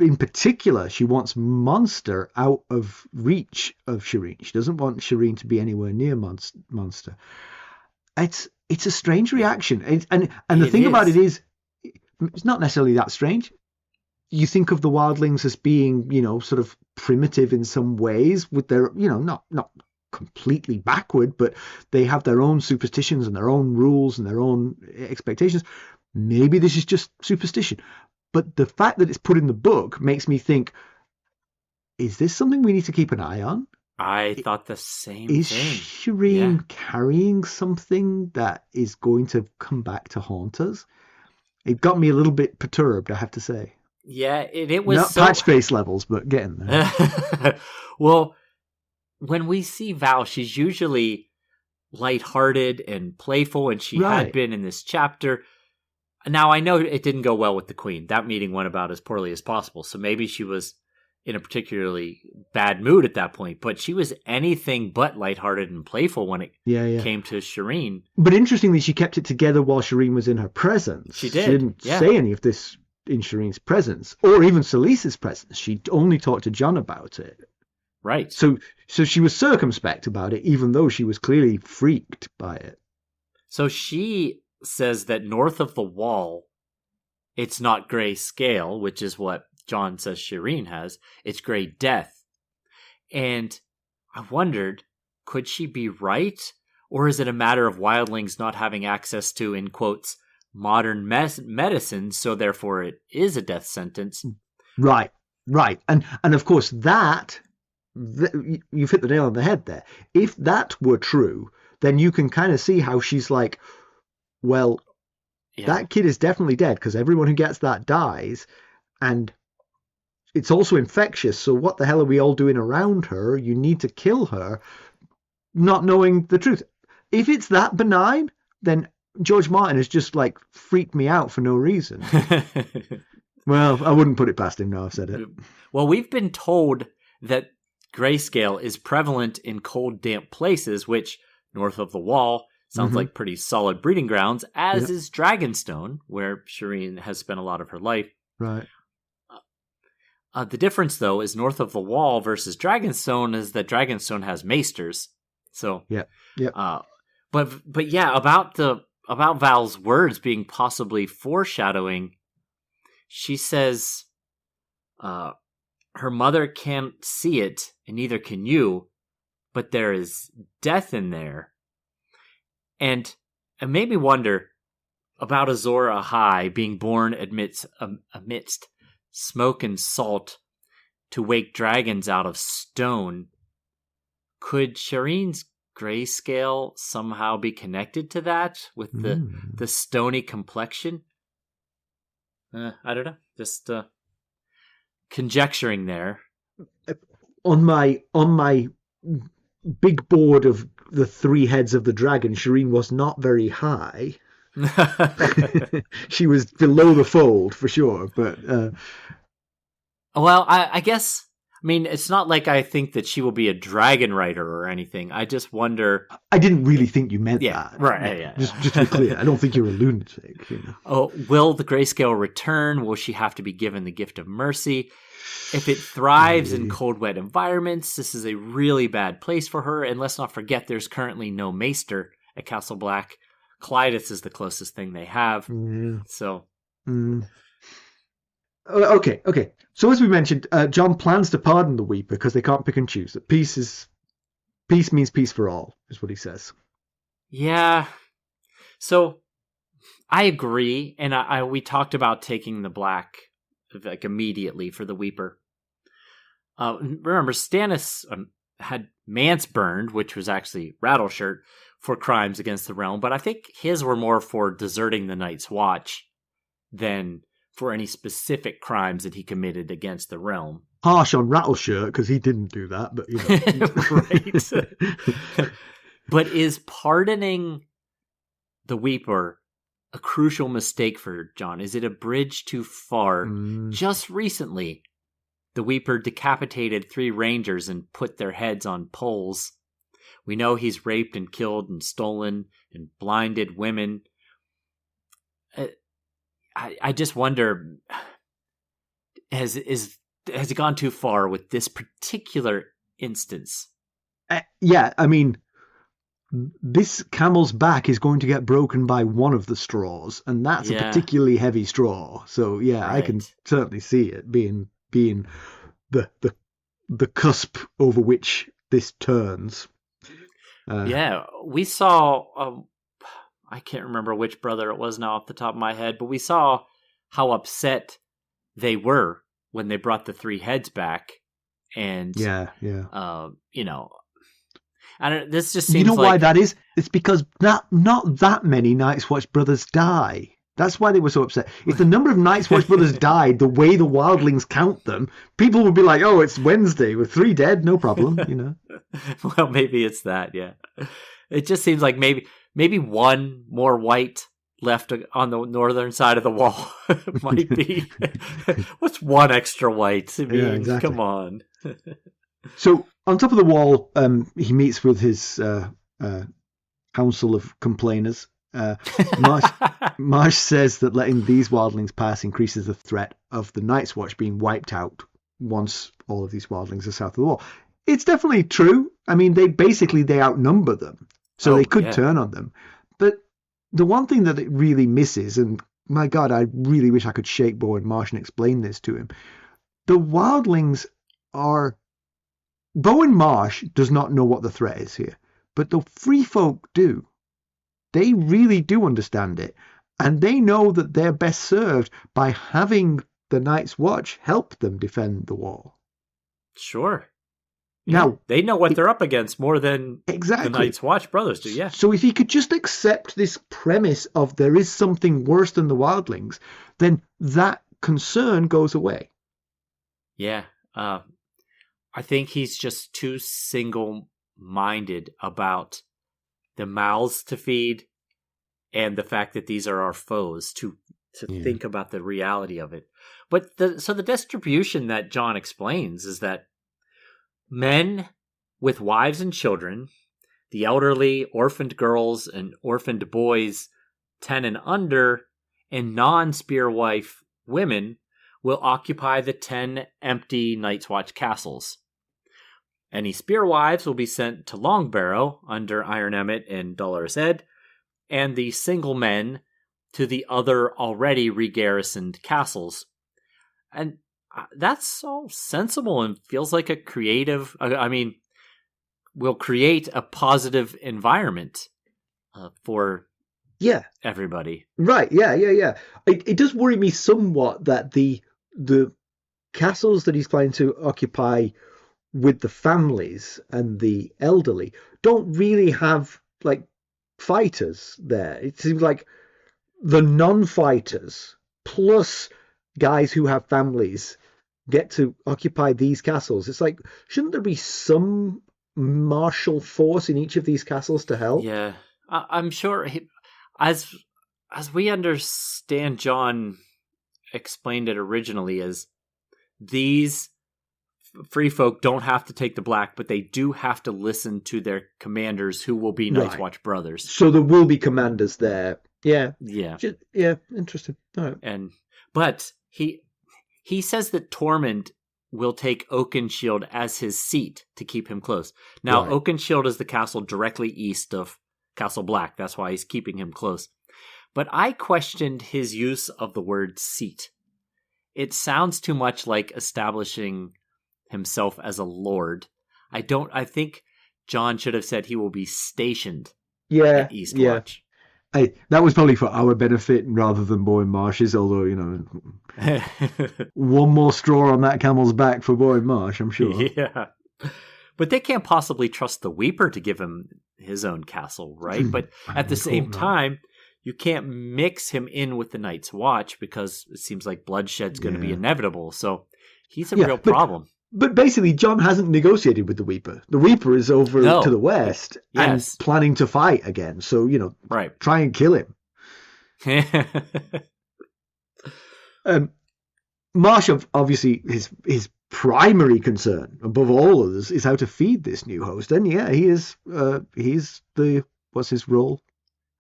in particular, she wants Monster out of reach of Shireen. She doesn't want Shireen to be anywhere near Monster. It's a strange reaction, and the thing about it is, it's not necessarily that strange. You think of the wildlings as being, sort of primitive in some ways, with their, not completely backward, but they have their own superstitions and their own rules and their own expectations. Maybe this is just superstition, but the fact that it's put in the book makes me think, is this something we need to keep an eye on? I thought the same thing. Is Shireen carrying something that is going to come back to haunt us? It got me a little bit perturbed, I have to say. Yeah, it was not patch face levels, but getting there. Well, when we see Val, she's usually lighthearted and playful, and she had been in this chapter. Now, I know it didn't go well with the Queen. That meeting went about as poorly as possible, so maybe she was in a particularly bad mood at that point, but she was anything but lighthearted and playful when it came to Shireen. But interestingly, she kept it together while Shireen was in her presence. She did. She didn't say any of this in Shireen's presence, or even Selyse's presence. She only talked to John about it. Right. So she was circumspect about it, even though she was clearly freaked by it. So she says that north of the wall, it's not gray scale, which is what John says Shireen has. It's gray death. And I wondered, could she be right? Or is it a matter of wildlings not having access to, in quotes, modern medicine, so therefore it is a death sentence? Right. And of course that you've hit the nail on the head there. If that were true, then you can kind of see how she's like, well, that kid is definitely dead because everyone who gets that dies, and it's also infectious. So what the hell are we all doing around her? You need to kill her, not knowing the truth. If it's that benign, then George Martin has just like freaked me out for no reason. Well, I wouldn't put it past him now I've said it. Well, we've been told that grayscale is prevalent in cold, damp places, which north of the wall sounds like pretty solid breeding grounds, as is Dragonstone, where Shireen has spent a lot of her life. Right. The difference, though, is north of the wall versus Dragonstone is that Dragonstone has maesters. So, but yeah, about Val's words being possibly foreshadowing, she says, her mother can't see it, and neither can you, but there is death in there. And it made me wonder about Azor Ahai being born amidst smoke and salt to wake dragons out of stone. Could Shireen's grayscale somehow be connected to that with the stony complexion? I don't know. Just conjecturing there. On my big board of the three heads of the dragon, Shireen was not very high. She was below the fold for sure, but Well, I guess, I mean, it's not like I think that she will be a dragon rider or anything. I just wonder. I didn't really think you meant Yeah, that. right. Yeah. Just to be clear, I don't think you're a lunatic. You know? Oh, will the grayscale return? Will she have to be given the gift of mercy? If it thrives in cold, wet environments, this is a really bad place for her. And let's not forget, there's currently no maester at Castle Black. Clytus is the closest thing they have. Yeah. So. Okay. So as we mentioned, Jon plans to pardon the Weeper because they can't pick and choose. That peace means peace for all, is what he says. Yeah. So I agree, and we talked about taking the Black like immediately for the Weeper. Remember, Stannis had Mance burned, which was actually Rattleshirt, for crimes against the realm, but I think his were more for deserting the Night's Watch than for any specific crimes that he committed against the realm. Harsh on Rattleshirt because he didn't do that, but right. But is pardoning the Weeper a crucial mistake for Jon? Is it a bridge too far? Just recently, the Weeper decapitated 3 rangers and put their heads on poles. We know he's raped and killed and stolen and blinded women. I just wonder, has it gone too far with this particular instance? Yeah, I mean, this camel's back is going to get broken by one of the straws, and that's a particularly heavy straw. So yeah, right. I can certainly see it being the cusp over which this turns. We saw. I can't remember which brother it was now off the top of my head, but we saw how upset they were when they brought the 3 heads back, and this just seems why that is? It's because not that many Night's Watch brothers die. That's why they were so upset. If the number of Night's Watch brothers died the way the wildlings count them, people would be like, "Oh, it's Wednesday with 3 dead, no problem." Well, maybe it's that. Yeah, it just seems like maybe one more white left on the northern side of the wall might be. What's one extra white? I mean, exactly. Come on. So on top of the wall, he meets with his council of complainers. Marsh says that letting these wildlings pass increases the threat of the Night's Watch being wiped out once all of these wildlings are south of the wall. It's definitely true. I mean, they outnumber them, so they could turn on them. But the one thing that it really misses, and my God, I really wish I could shake Bowen Marsh and explain this to him. The wildlings are... Bowen Marsh does not know what the threat is here, but the free folk do. They really do understand it, and they know that they're best served by having the Night's Watch help them defend the wall. Sure. Now, they know what they're up against more than the Night's Watch brothers do, yeah. So if he could just accept this premise of there is something worse than the wildlings, then that concern goes away. Yeah. I think he's just too single-minded about the mouths to feed and the fact that these are our foes to think about the reality of it. But the distribution that Jon explains is that men with wives and children, the elderly, orphaned girls and orphaned boys 10 and under, and non-spearwife women will occupy the 10 empty Night's Watch castles. Any spearwives will be sent to Longbarrow under Iron Emmett and Dolorous Edd, and the single men to the other already regarrisoned castles. And that's all sensible and feels like a creative... will create a positive environment for everybody. Right, yeah. It does worry me somewhat that the castles that he's planning to occupy with the families and the elderly don't really have fighters there. It seems like the non-fighters plus guys who have families get to occupy these castles. It's like, shouldn't there be some martial force in each of these castles to help? Yeah, I'm sure as as we understand, John explained it originally as these free folk don't have to take the black, but they do have to listen to their commanders, who will be Night's Watch brothers. So there will be commanders there. Yeah. Yeah. Yeah, interesting. All right. But he says that Tormund will take Oakenshield as his seat to keep him close. Now, right. Oakenshield is the castle directly east of Castle Black. That's why he's keeping him close. But I questioned his use of the word seat. It sounds too much like establishing himself as a lord. I think John should have said he will be stationed at Eastwatch. That was probably for our benefit rather than Bowen Marsh's, although, one more straw on that camel's back for Bowen Marsh, I'm sure. Yeah. But they can't possibly trust the Weeper to give him his own castle, right? But at the same time, you can't mix him in with the Night's Watch because it seems like bloodshed's going to be inevitable. So he's a real problem. But basically, John hasn't negotiated with the Weeper. The Weeper is over to the west and planning to fight again. So, try and kill him. Marsh, obviously, his primary concern, above all others, is how to feed this new host. And he's what's his role?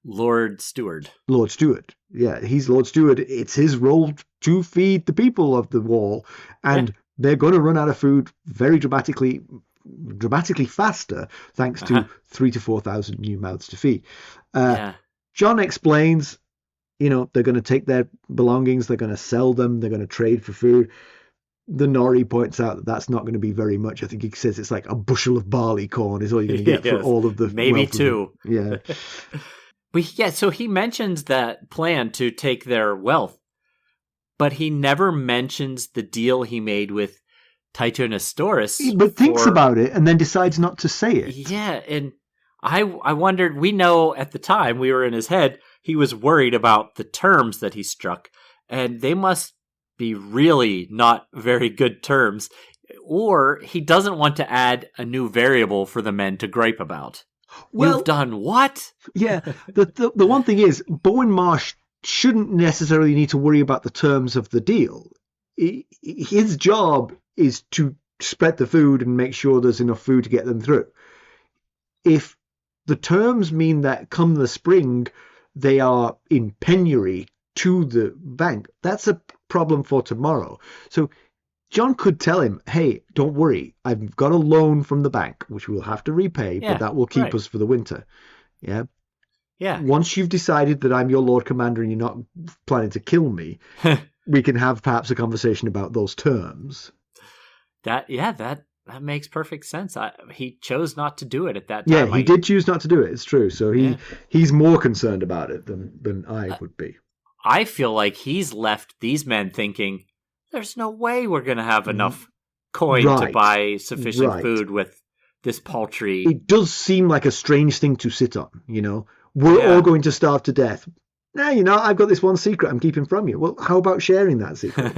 Lord Steward. Lord Steward. Yeah, he's Lord Steward. It's his role to feed the people of the Wall. And they're going to run out of food very dramatically faster, thanks to 3,000 to 4,000 new mouths to feed. John explains, they're going to take their belongings, they're going to sell them, they're going to trade for food. The Nori points out that that's not going to be very much. I think he says it's like a bushel of barley corn is all you're going to get for all of the... Maybe two. Yeah. But so he mentions that plan to take their wealth, but he never mentions the deal he made with Titanosaurus. But thinks about it and then decides not to say it. Yeah, and I wondered, we know at the time, we were in his head, he was worried about the terms that he struck, and they must be really not very good terms, or he doesn't want to add a new variable for the men to gripe about. Well, you've done what? Yeah, the one thing is, Bowen Marsh shouldn't necessarily need to worry about the terms of the deal. His job is to spread the food and make sure there's enough food to get them through. If the terms mean that come the spring, they are in penury to the bank, that's a problem for tomorrow. So John could tell him, hey, don't worry, I've got a loan from the bank, which we'll have to repay, but that will keep us for the winter. Yeah. Yeah. Once you've decided that I'm your Lord Commander and you're not planning to kill me, we can have perhaps a conversation about those terms. That makes perfect sense. He chose not to do it at that time. Yeah, he did choose not to do it. It's true. So he's more concerned about it than I would be. I feel like he's left these men thinking, there's no way we're going to have enough coin to buy sufficient food with this paltry... It does seem like a strange thing to sit on, We're all going to starve to death. Now, I've got this one secret I'm keeping from you. Well, how about sharing that secret?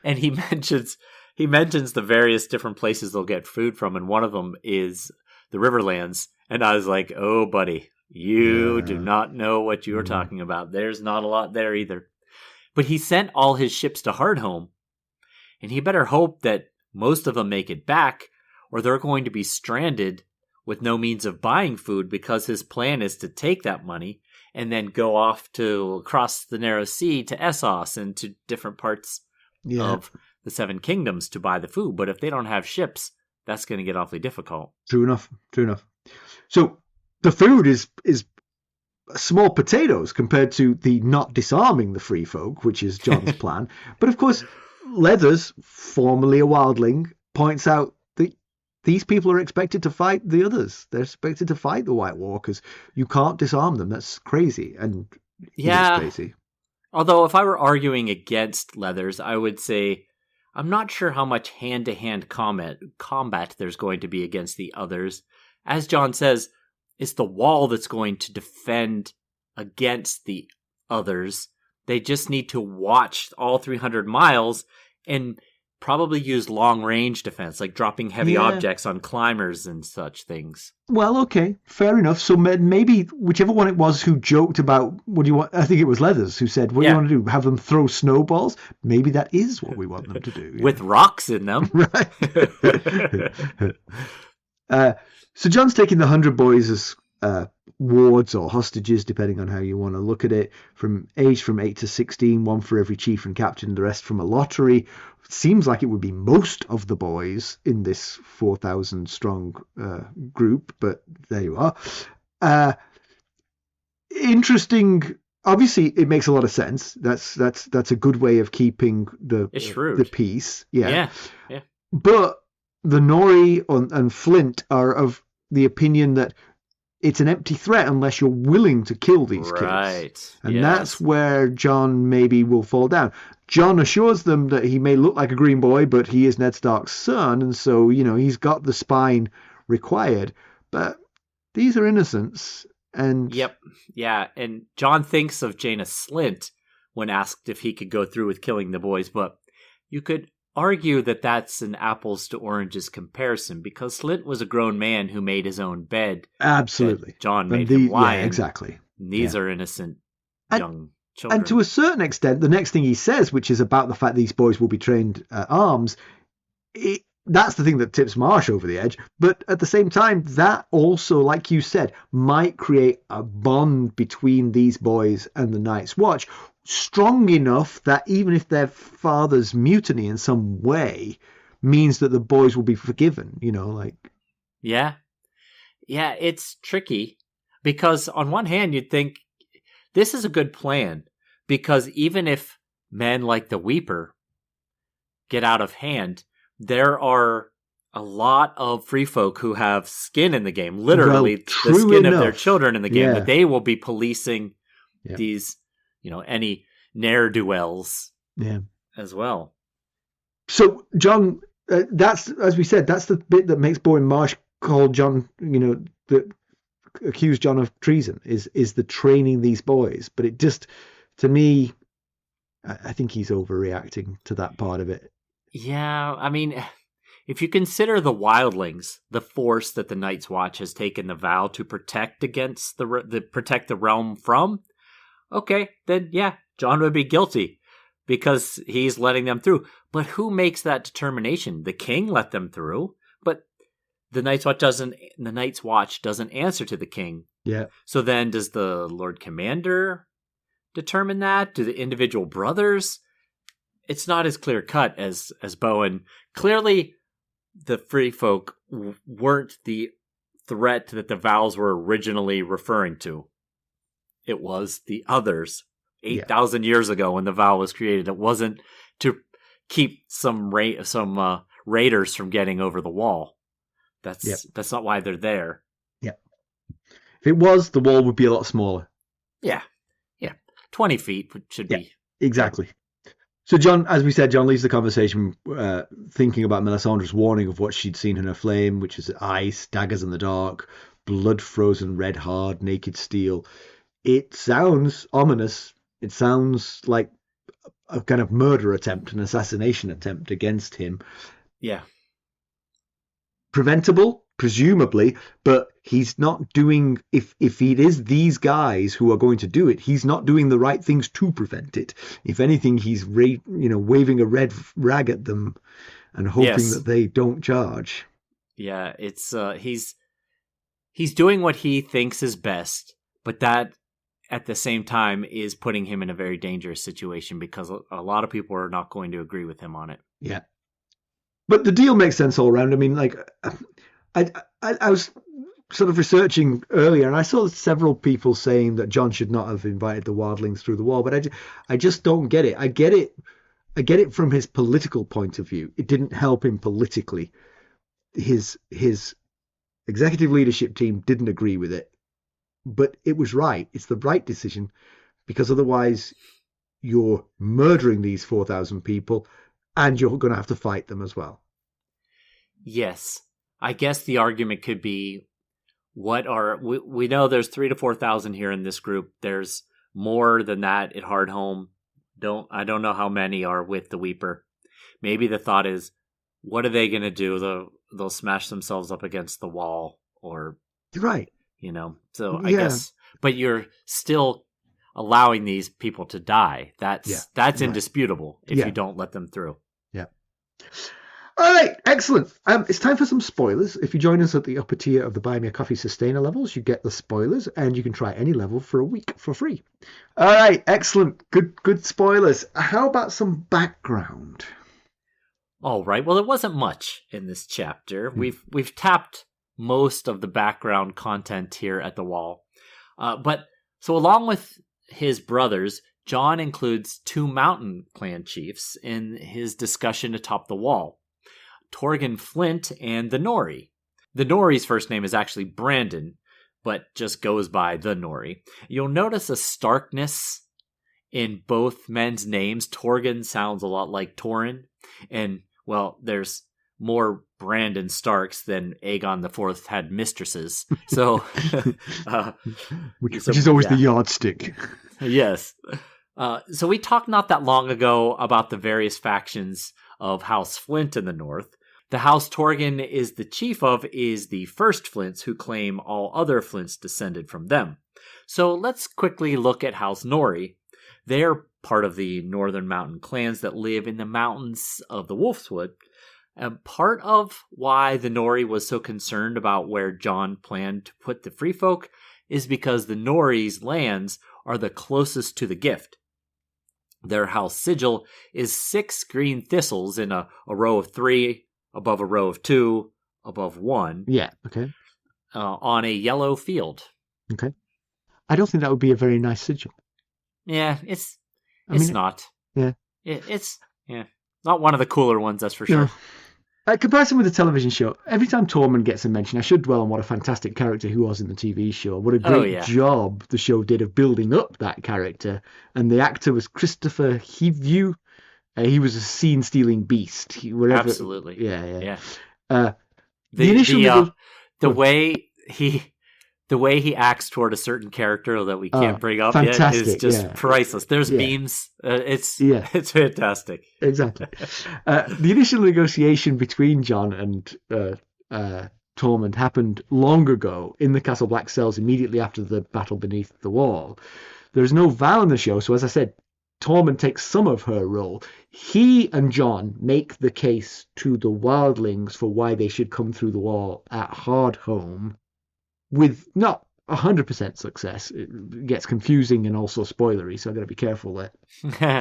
And he mentions the various different places they'll get food from, and one of them is the Riverlands. And I was like, oh, buddy, you do not know what you are talking about. There's not a lot there either. But he sent all his ships to Hardhome, and he better hope that most of them make it back, or they're going to be stranded with no means of buying food, because his plan is to take that money and then go off to across the Narrow Sea to Essos and to different parts of the Seven Kingdoms to buy the food. But if they don't have ships, that's going to get awfully difficult. True enough. So the food is small potatoes compared to the not disarming the free folk, which is John's plan. But of course, Leathers, formerly a wildling, points out that these people are expected to fight the others. They're expected to fight the White Walkers. You can't disarm them. That's crazy. And it is crazy. Although if I were arguing against Leathers, I would say I'm not sure how much hand-to-hand combat there's going to be against the others. As John says, it's the Wall that's going to defend against the others. They just need to watch all 300 miles and probably used long-range defense, like dropping heavy objects on climbers and such things. Well, okay, fair enough. So maybe whichever one it was who joked about, what do you want? I think it was Leathers who said, what do you want to do? Have them throw snowballs? Maybe that is what we want them to do. With rocks in them. Right. So Jon's taking the 100 boys as wards or hostages, depending on how you want to look at it, from 8 to 16, one for every chief and captain, the rest from a lottery. Seems like it would be most of the boys in this 4,000 strong group, but there you are. Interesting. Obviously, it makes a lot of sense. That's a good way of keeping the peace. Yeah. But the Nori and Flint are of the opinion that it's an empty threat unless you're willing to kill these kids. And that's where Jon maybe will fall down. Jon assures them that he may look like a green boy, but he is Ned Stark's son, and so, he's got the spine required. But these are innocents, and... Yep, yeah, and Jon thinks of Jaina Slynt when asked if he could go through with killing the boys, but you could argue that that's an apples to oranges comparison, because Slynt was a grown man who made his own bed. Absolutely. Jon made him lie. Yeah, exactly. These are innocent young children. And to a certain extent, the next thing he says, which is about the fact these boys will be trained at arms, that's the thing that tips Marsh over the edge. But at the same time, that also, like you said, might create a bond between these boys and the Night's Watch, strong enough that even if their father's mutiny in some way means that the boys will be forgiven, Yeah, it's tricky, because on one hand, you'd think this is a good plan, because even if men like the Weeper get out of hand, there are a lot of free folk who have skin in the game, literally the skin of their children in the game, that they will be policing these, any ne'er-do-wells as well. So, Jon, that's, as we said, that's the bit that makes Bowen Marsh call Jon, that accuse Jon of treason, is the training these boys. But it just, to me, I think he's overreacting to that part of it. Yeah, I mean, if you consider the wildlings, the force that the Night's Watch has taken the vow to protect against protect the realm from, okay, then Jon would be guilty because he's letting them through. But who makes that determination? The king let them through, but the Night's Watch doesn't answer to the king. Yeah. So then does the Lord Commander determine that? Do the individual brothers? It's not as clear cut as Bowen. Clearly, the free folk weren't the threat that the vows were originally referring to. It was the others 8,000 years ago when the vow was created. It wasn't to keep some raiders from getting over the wall. That's not why they're there. Yeah. If it was, the wall would be a lot smaller. Yeah. 20 feet should be. Exactly. So Jon, as we said, Jon leaves the conversation thinking about Melisandre's warning of what she'd seen in her flame, which is ice, daggers in the dark, blood frozen red hard, naked steel. It sounds ominous. It sounds like a kind of murder attempt, an assassination attempt against him. Yeah. Preventable, presumably, but he's not doing, if it is these guys who are going to do it, he's not doing the right things to prevent it. If anything, he's waving a red rag at them and hoping that they don't charge. Yeah, it's he's doing what he thinks is best, but that at the same time is putting him in a very dangerous situation because a lot of people are not going to agree with him on it. Yeah. But the deal makes sense all around. I mean, like, I was sort of researching earlier, and I saw several people saying that Jon should not have invited the wildlings through the wall, but I just don't get it. I get it from his political point of view. It didn't help him politically. His executive leadership team didn't agree with it, but it was right. It's the right decision, because otherwise you're murdering these 4,000 people, and you're going to have to fight them as well. Yes. I guess the argument could be, we know there's 3,000 to 4,000 here in this group. There's more than that at Hardhome. I don't know how many are with the Weeper. maybe the thought is, what are they going to do? They'll smash themselves up against the wall, or Right. So I guess, but you're still allowing these people to die. That's indisputable if you don't let them through. Yeah. All right, excellent. It's time for some spoilers. If you join us at the upper tier of the Buy Me a Coffee Sustainer levels, you get the spoilers, and you can try any level for a week for free. All right, excellent. Good spoilers. How about some background? All right. Well, there wasn't much in this chapter. We've tapped most of the background content here at the wall. But so along with his brothers, Jon includes 2 mountain clan chiefs in his discussion atop the wall. Tormund Flint and the Nori. The Nori's first name is actually Brandon, but just goes by the Nori. You'll notice a starkness in both men's names. Tormund sounds a lot like Torrin, and, well, there's more Brandon Starks than Aegon IV had mistresses. So, which is always the yardstick. Yes. So we talked not that long ago about the various factions of House Flint in the north. The house Tormund is the chief of is the first Flints, who claim all other Flints descended from them. So let's quickly look at House Nori. They're part of the northern mountain clans that live in the mountains of the Wolfswood. And part of why the Nori was so concerned about where Jon planned to put the free folk is because the Nori's lands are the closest to the gift. Their house sigil is 6 green thistles in a row of 3, above a row of 2, above 1. Yeah, okay. On a yellow field. Okay. I don't think that would be a very nice sigil. Yeah, it's not. Yeah. It's not one of the cooler ones, that's for sure. No. Comparison with the television show, every time Tormund gets a mention, I should dwell on what a fantastic character he was in the TV show. What a great job the show did of building up that character. And the actor was Christopher Hivju. He was a scene-stealing beast. Absolutely. Yeah. The way he acts toward a certain character that we can't bring up yet is just priceless. There's memes. It's fantastic. Exactly. The initial negotiation between Jon and Tormund happened long ago in the Castle Black cells immediately after the battle beneath the wall. There's no vow in the show, so as I said, Tormund takes some of her role. He and Jon make the case to the wildlings for why they should come through the wall at Hardhome, with not 100% success. It gets confusing and also spoilery, so I've got to be careful there.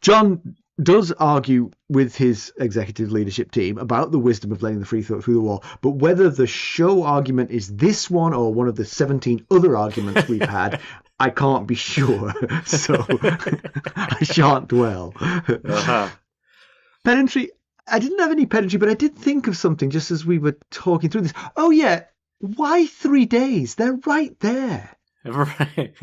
Jon does argue with his executive leadership team about the wisdom of letting the free folk through the wall, but whether the show argument is this one or one of the 17 other arguments we've had, I can't be sure, so I shan't dwell. Pedantry. I didn't have any pedantry, but I did think of something just as we were talking through this. Oh, yeah. Why 3 days? They're right there. Right.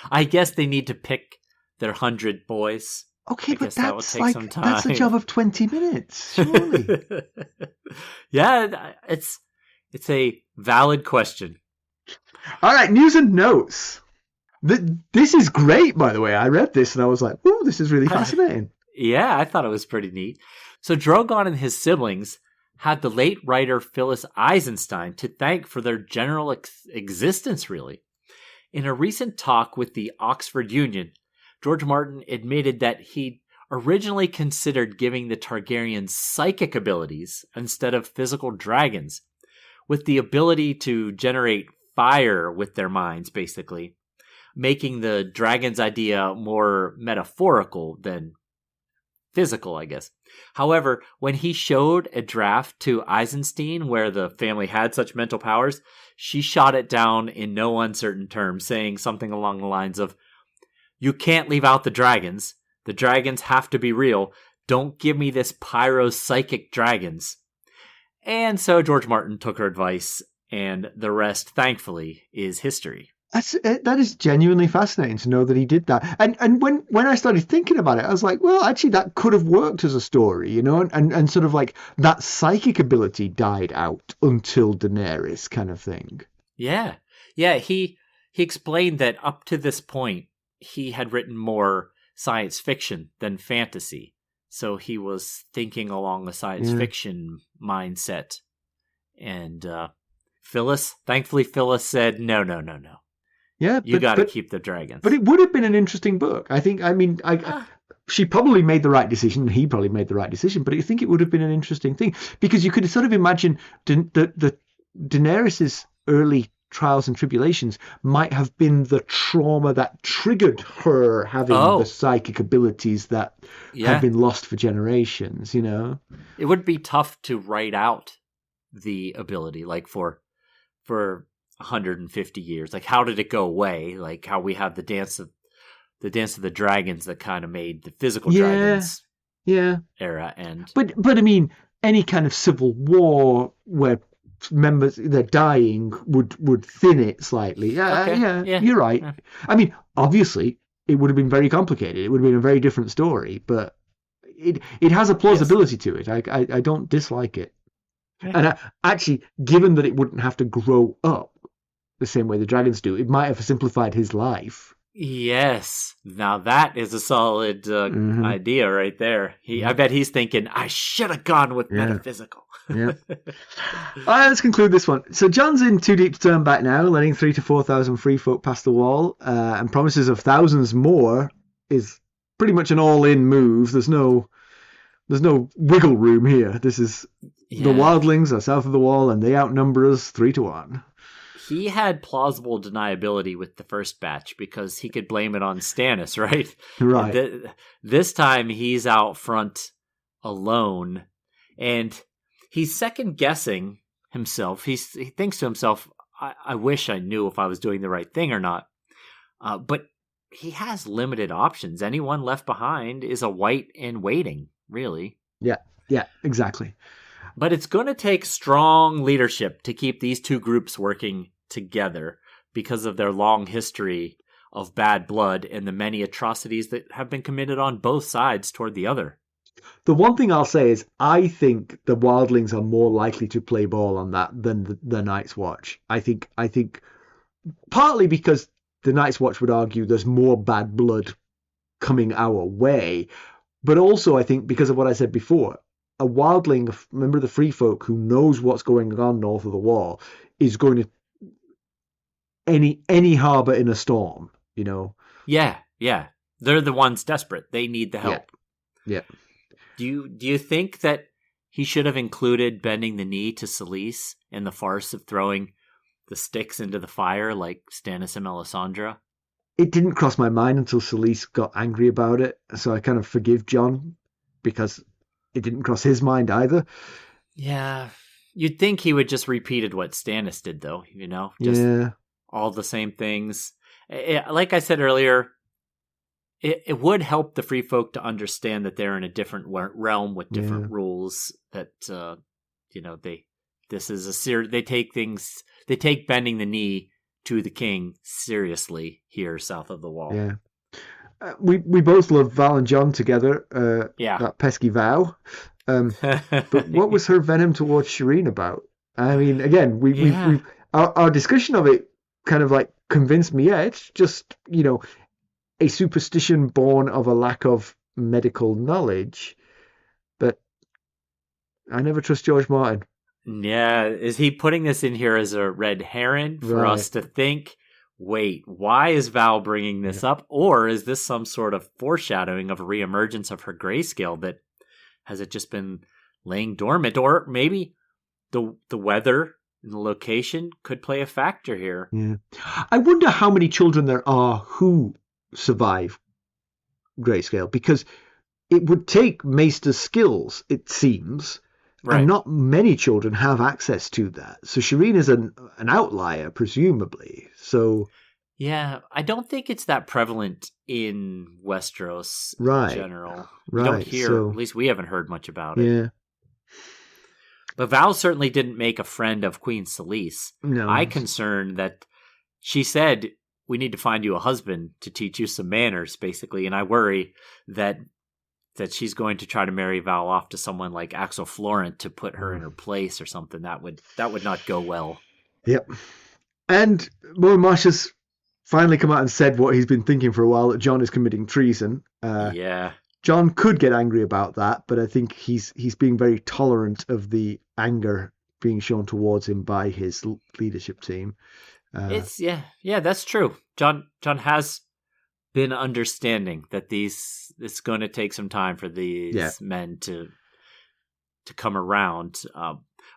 I guess they need to pick their 100 boys. Okay, but that's a job of 20 minutes, surely. Yeah, it's a valid question. All right, news and notes. This is great, by the way. I read this and I was like, "Ooh, this is really fascinating." Yeah, I thought it was pretty neat. So Drogon and his siblings had the late writer Phyllis Eisenstein to thank for their general existence, really. In a recent talk with the Oxford Union, George Martin admitted that he'd originally considered giving the Targaryens psychic abilities instead of physical dragons, with the ability to generate fire with their minds, basically, making the dragon's idea more metaphorical than physical, I guess. However, when he showed a draft to Eisenstein where the family had such mental powers, she shot it down in no uncertain terms, saying something along the lines of, "You can't leave out the dragons. The dragons have to be real. Don't give me this pyro-psychic dragons." And so George Martin took her advice, and the rest, thankfully, is history. That is genuinely fascinating to know that he did that. And when I started thinking about it, I was like, well, actually, that could have worked as a story, you know, and sort of like that psychic ability died out until Daenerys kind of thing. Yeah. He explained that up to this point, he had written more science fiction than fantasy. So he was thinking along a science fiction mindset. And thankfully Phyllis said, no. Yeah, You got to keep the dragons. But it would have been an interesting book. She probably made the right decision, and he probably made the right decision, but I think it would have been an interesting thing, because you could sort of imagine the Daenerys' early trials and tribulations might have been the trauma that triggered her having the psychic abilities that had been lost for generations, you know? It would be tough to write out the ability, like for 150 years. Like, how did it go away? Like how we have the dance of the dragons that kind of made the physical dragons era end. But I mean, any kind of civil war where members they're dying would thin it slightly. You're right. Yeah. I mean, obviously it would have been very complicated. It would have been a very different story, but it has a plausibility to it. I don't dislike it. And actually, given that it wouldn't have to grow up the same way the dragons do, it might have simplified his life. Yes. Now that is a solid idea right there. I bet he's thinking, I should have gone with metaphysical. Yeah. All right, let's conclude this one. So Jon's in too deep to turn back now, letting 3,000 to 4,000 free folk pass the wall, and promises of thousands more is pretty much an all-in move. There's no wiggle room here. This is the wildlings are south of the wall, and they outnumber us 3-1. He had plausible deniability with the first batch because he could blame it on Stannis, right? Right. This time he's out front alone, and he's second-guessing himself. He thinks to himself, I wish I knew if I was doing the right thing or not. But he has limited options. Anyone left behind is a white in waiting, really. Yeah, exactly. But it's going to take strong leadership to keep these two groups working together because of their long history of bad blood and the many atrocities that have been committed on both sides toward the other. The one thing I'll say is I think the wildlings are more likely to play ball on that than the Night's Watch. I think partly because the Night's Watch would argue there's more bad blood coming our way, but also I think because of what I said before, a wildling, a member of the free folk who knows what's going on north of the wall, is going to any harbor in a storm, you know? Yeah. They're the ones desperate. They need the help. Yeah. Do you think that he should have included bending the knee to Selyse in the farce of throwing the sticks into the fire like Stannis and Melisandre? It didn't cross my mind until Selyse got angry about it, so I kind of forgive Jon because it didn't cross his mind either. Yeah. You'd think he would just repeated what Stannis did, though, you know? Just all the same things. Like I said earlier, it would help the free folk to understand that they're in a different realm with different rules, that, they take bending the knee to the king seriously here south of the wall. Yeah. We both love Val and Jon together. That pesky Vow. But what was her venom towards Shireen about? I mean, again, we our discussion of it kind of like convinced me. Yeah, it's just a superstition born of a lack of medical knowledge. But I never trust George Martin. Yeah, is he putting this in here as a red herring for us to think? Wait, why is Val bringing this up? Or is this some sort of foreshadowing of a reemergence of her grayscale that has it just been laying dormant? Or maybe the weather and the location could play a factor here. Yeah. I wonder how many children there are who survive grayscale, because it would take Maester's skills, it seems. Right. And not many children have access to that. So Shireen is an outlier, presumably. So yeah, I don't think it's that prevalent in Westeros in general. We don't hear, at least we haven't heard much about it. Yeah. But Val certainly didn't make a friend of Queen Selyse. No. I'm concerned that she said, we need to find you a husband to teach you some manners, basically. And I worry that she's going to try to marry Val off to someone like Axel Florent to put her in her place or something. That would not go well. Yep. And Moe Marsh has finally come out and said what he's been thinking for a while, that Jon is committing treason. Yeah. Jon could get angry about that, but I think he's being very tolerant of the anger being shown towards him by his leadership team. It's that's true. Jon has been understanding that it's going to take some time for these men to come around.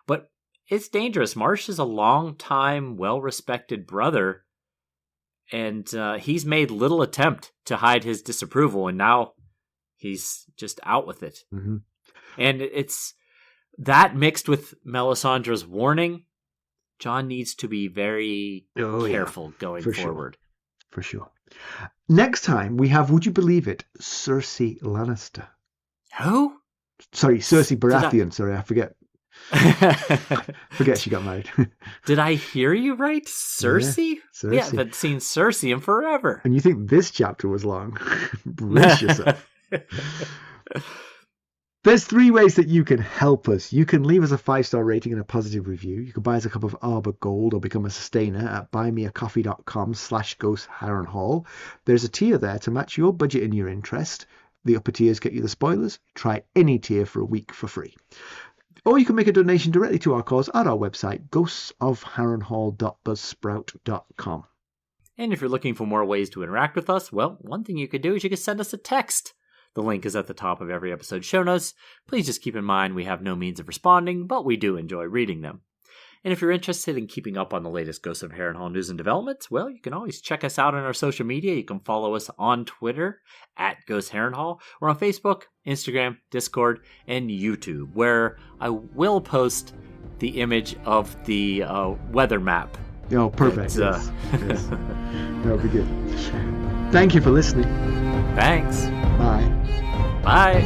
But it's dangerous. Marsh is a long-time, well-respected brother, and he's made little attempt to hide his disapproval, and now he's just out with it. Mm-hmm. And it's that mixed with Melisandre's warning. Jon needs to be very careful going forward. For sure. Next time we have, would you believe it, Cersei Lannister. Who? Sorry, Cersei Baratheon. Sorry, I forget. Forget she got married. Did I hear you right? Cersei? Yeah, Cersei. Yeah, I haven't seen Cersei in forever. And you think this chapter was long? Brace yourself. There's 3 ways that you can help us. You can leave us a 5-star rating and a positive review. You can buy us a cup of Arbor Gold or become a sustainer at buymeacoffee.com/ghostharrenhal. There's a tier there to match your budget and your interest. The upper tiers get you the spoilers. Try any tier for a week for free. Or you can make a donation directly to our cause at our website, ghostsofharrenhal.buzzsprout.com. And if you're looking for more ways to interact with us, well, one thing you could do is you could send us a text. The link is at the top of every episode show notes. Please just keep in mind we have no means of responding, but we do enjoy reading them. And if you're interested in keeping up on the latest Ghosts of Harrenhal news and developments, well, you can always check us out on our social media. You can follow us on Twitter at Ghost Harrenhal, or on Facebook, Instagram, Discord, and YouTube, where I will post the image of the weather map. Oh, perfect. Yes. That'll be good. Thank you for listening. Thanks. Bye. Bye.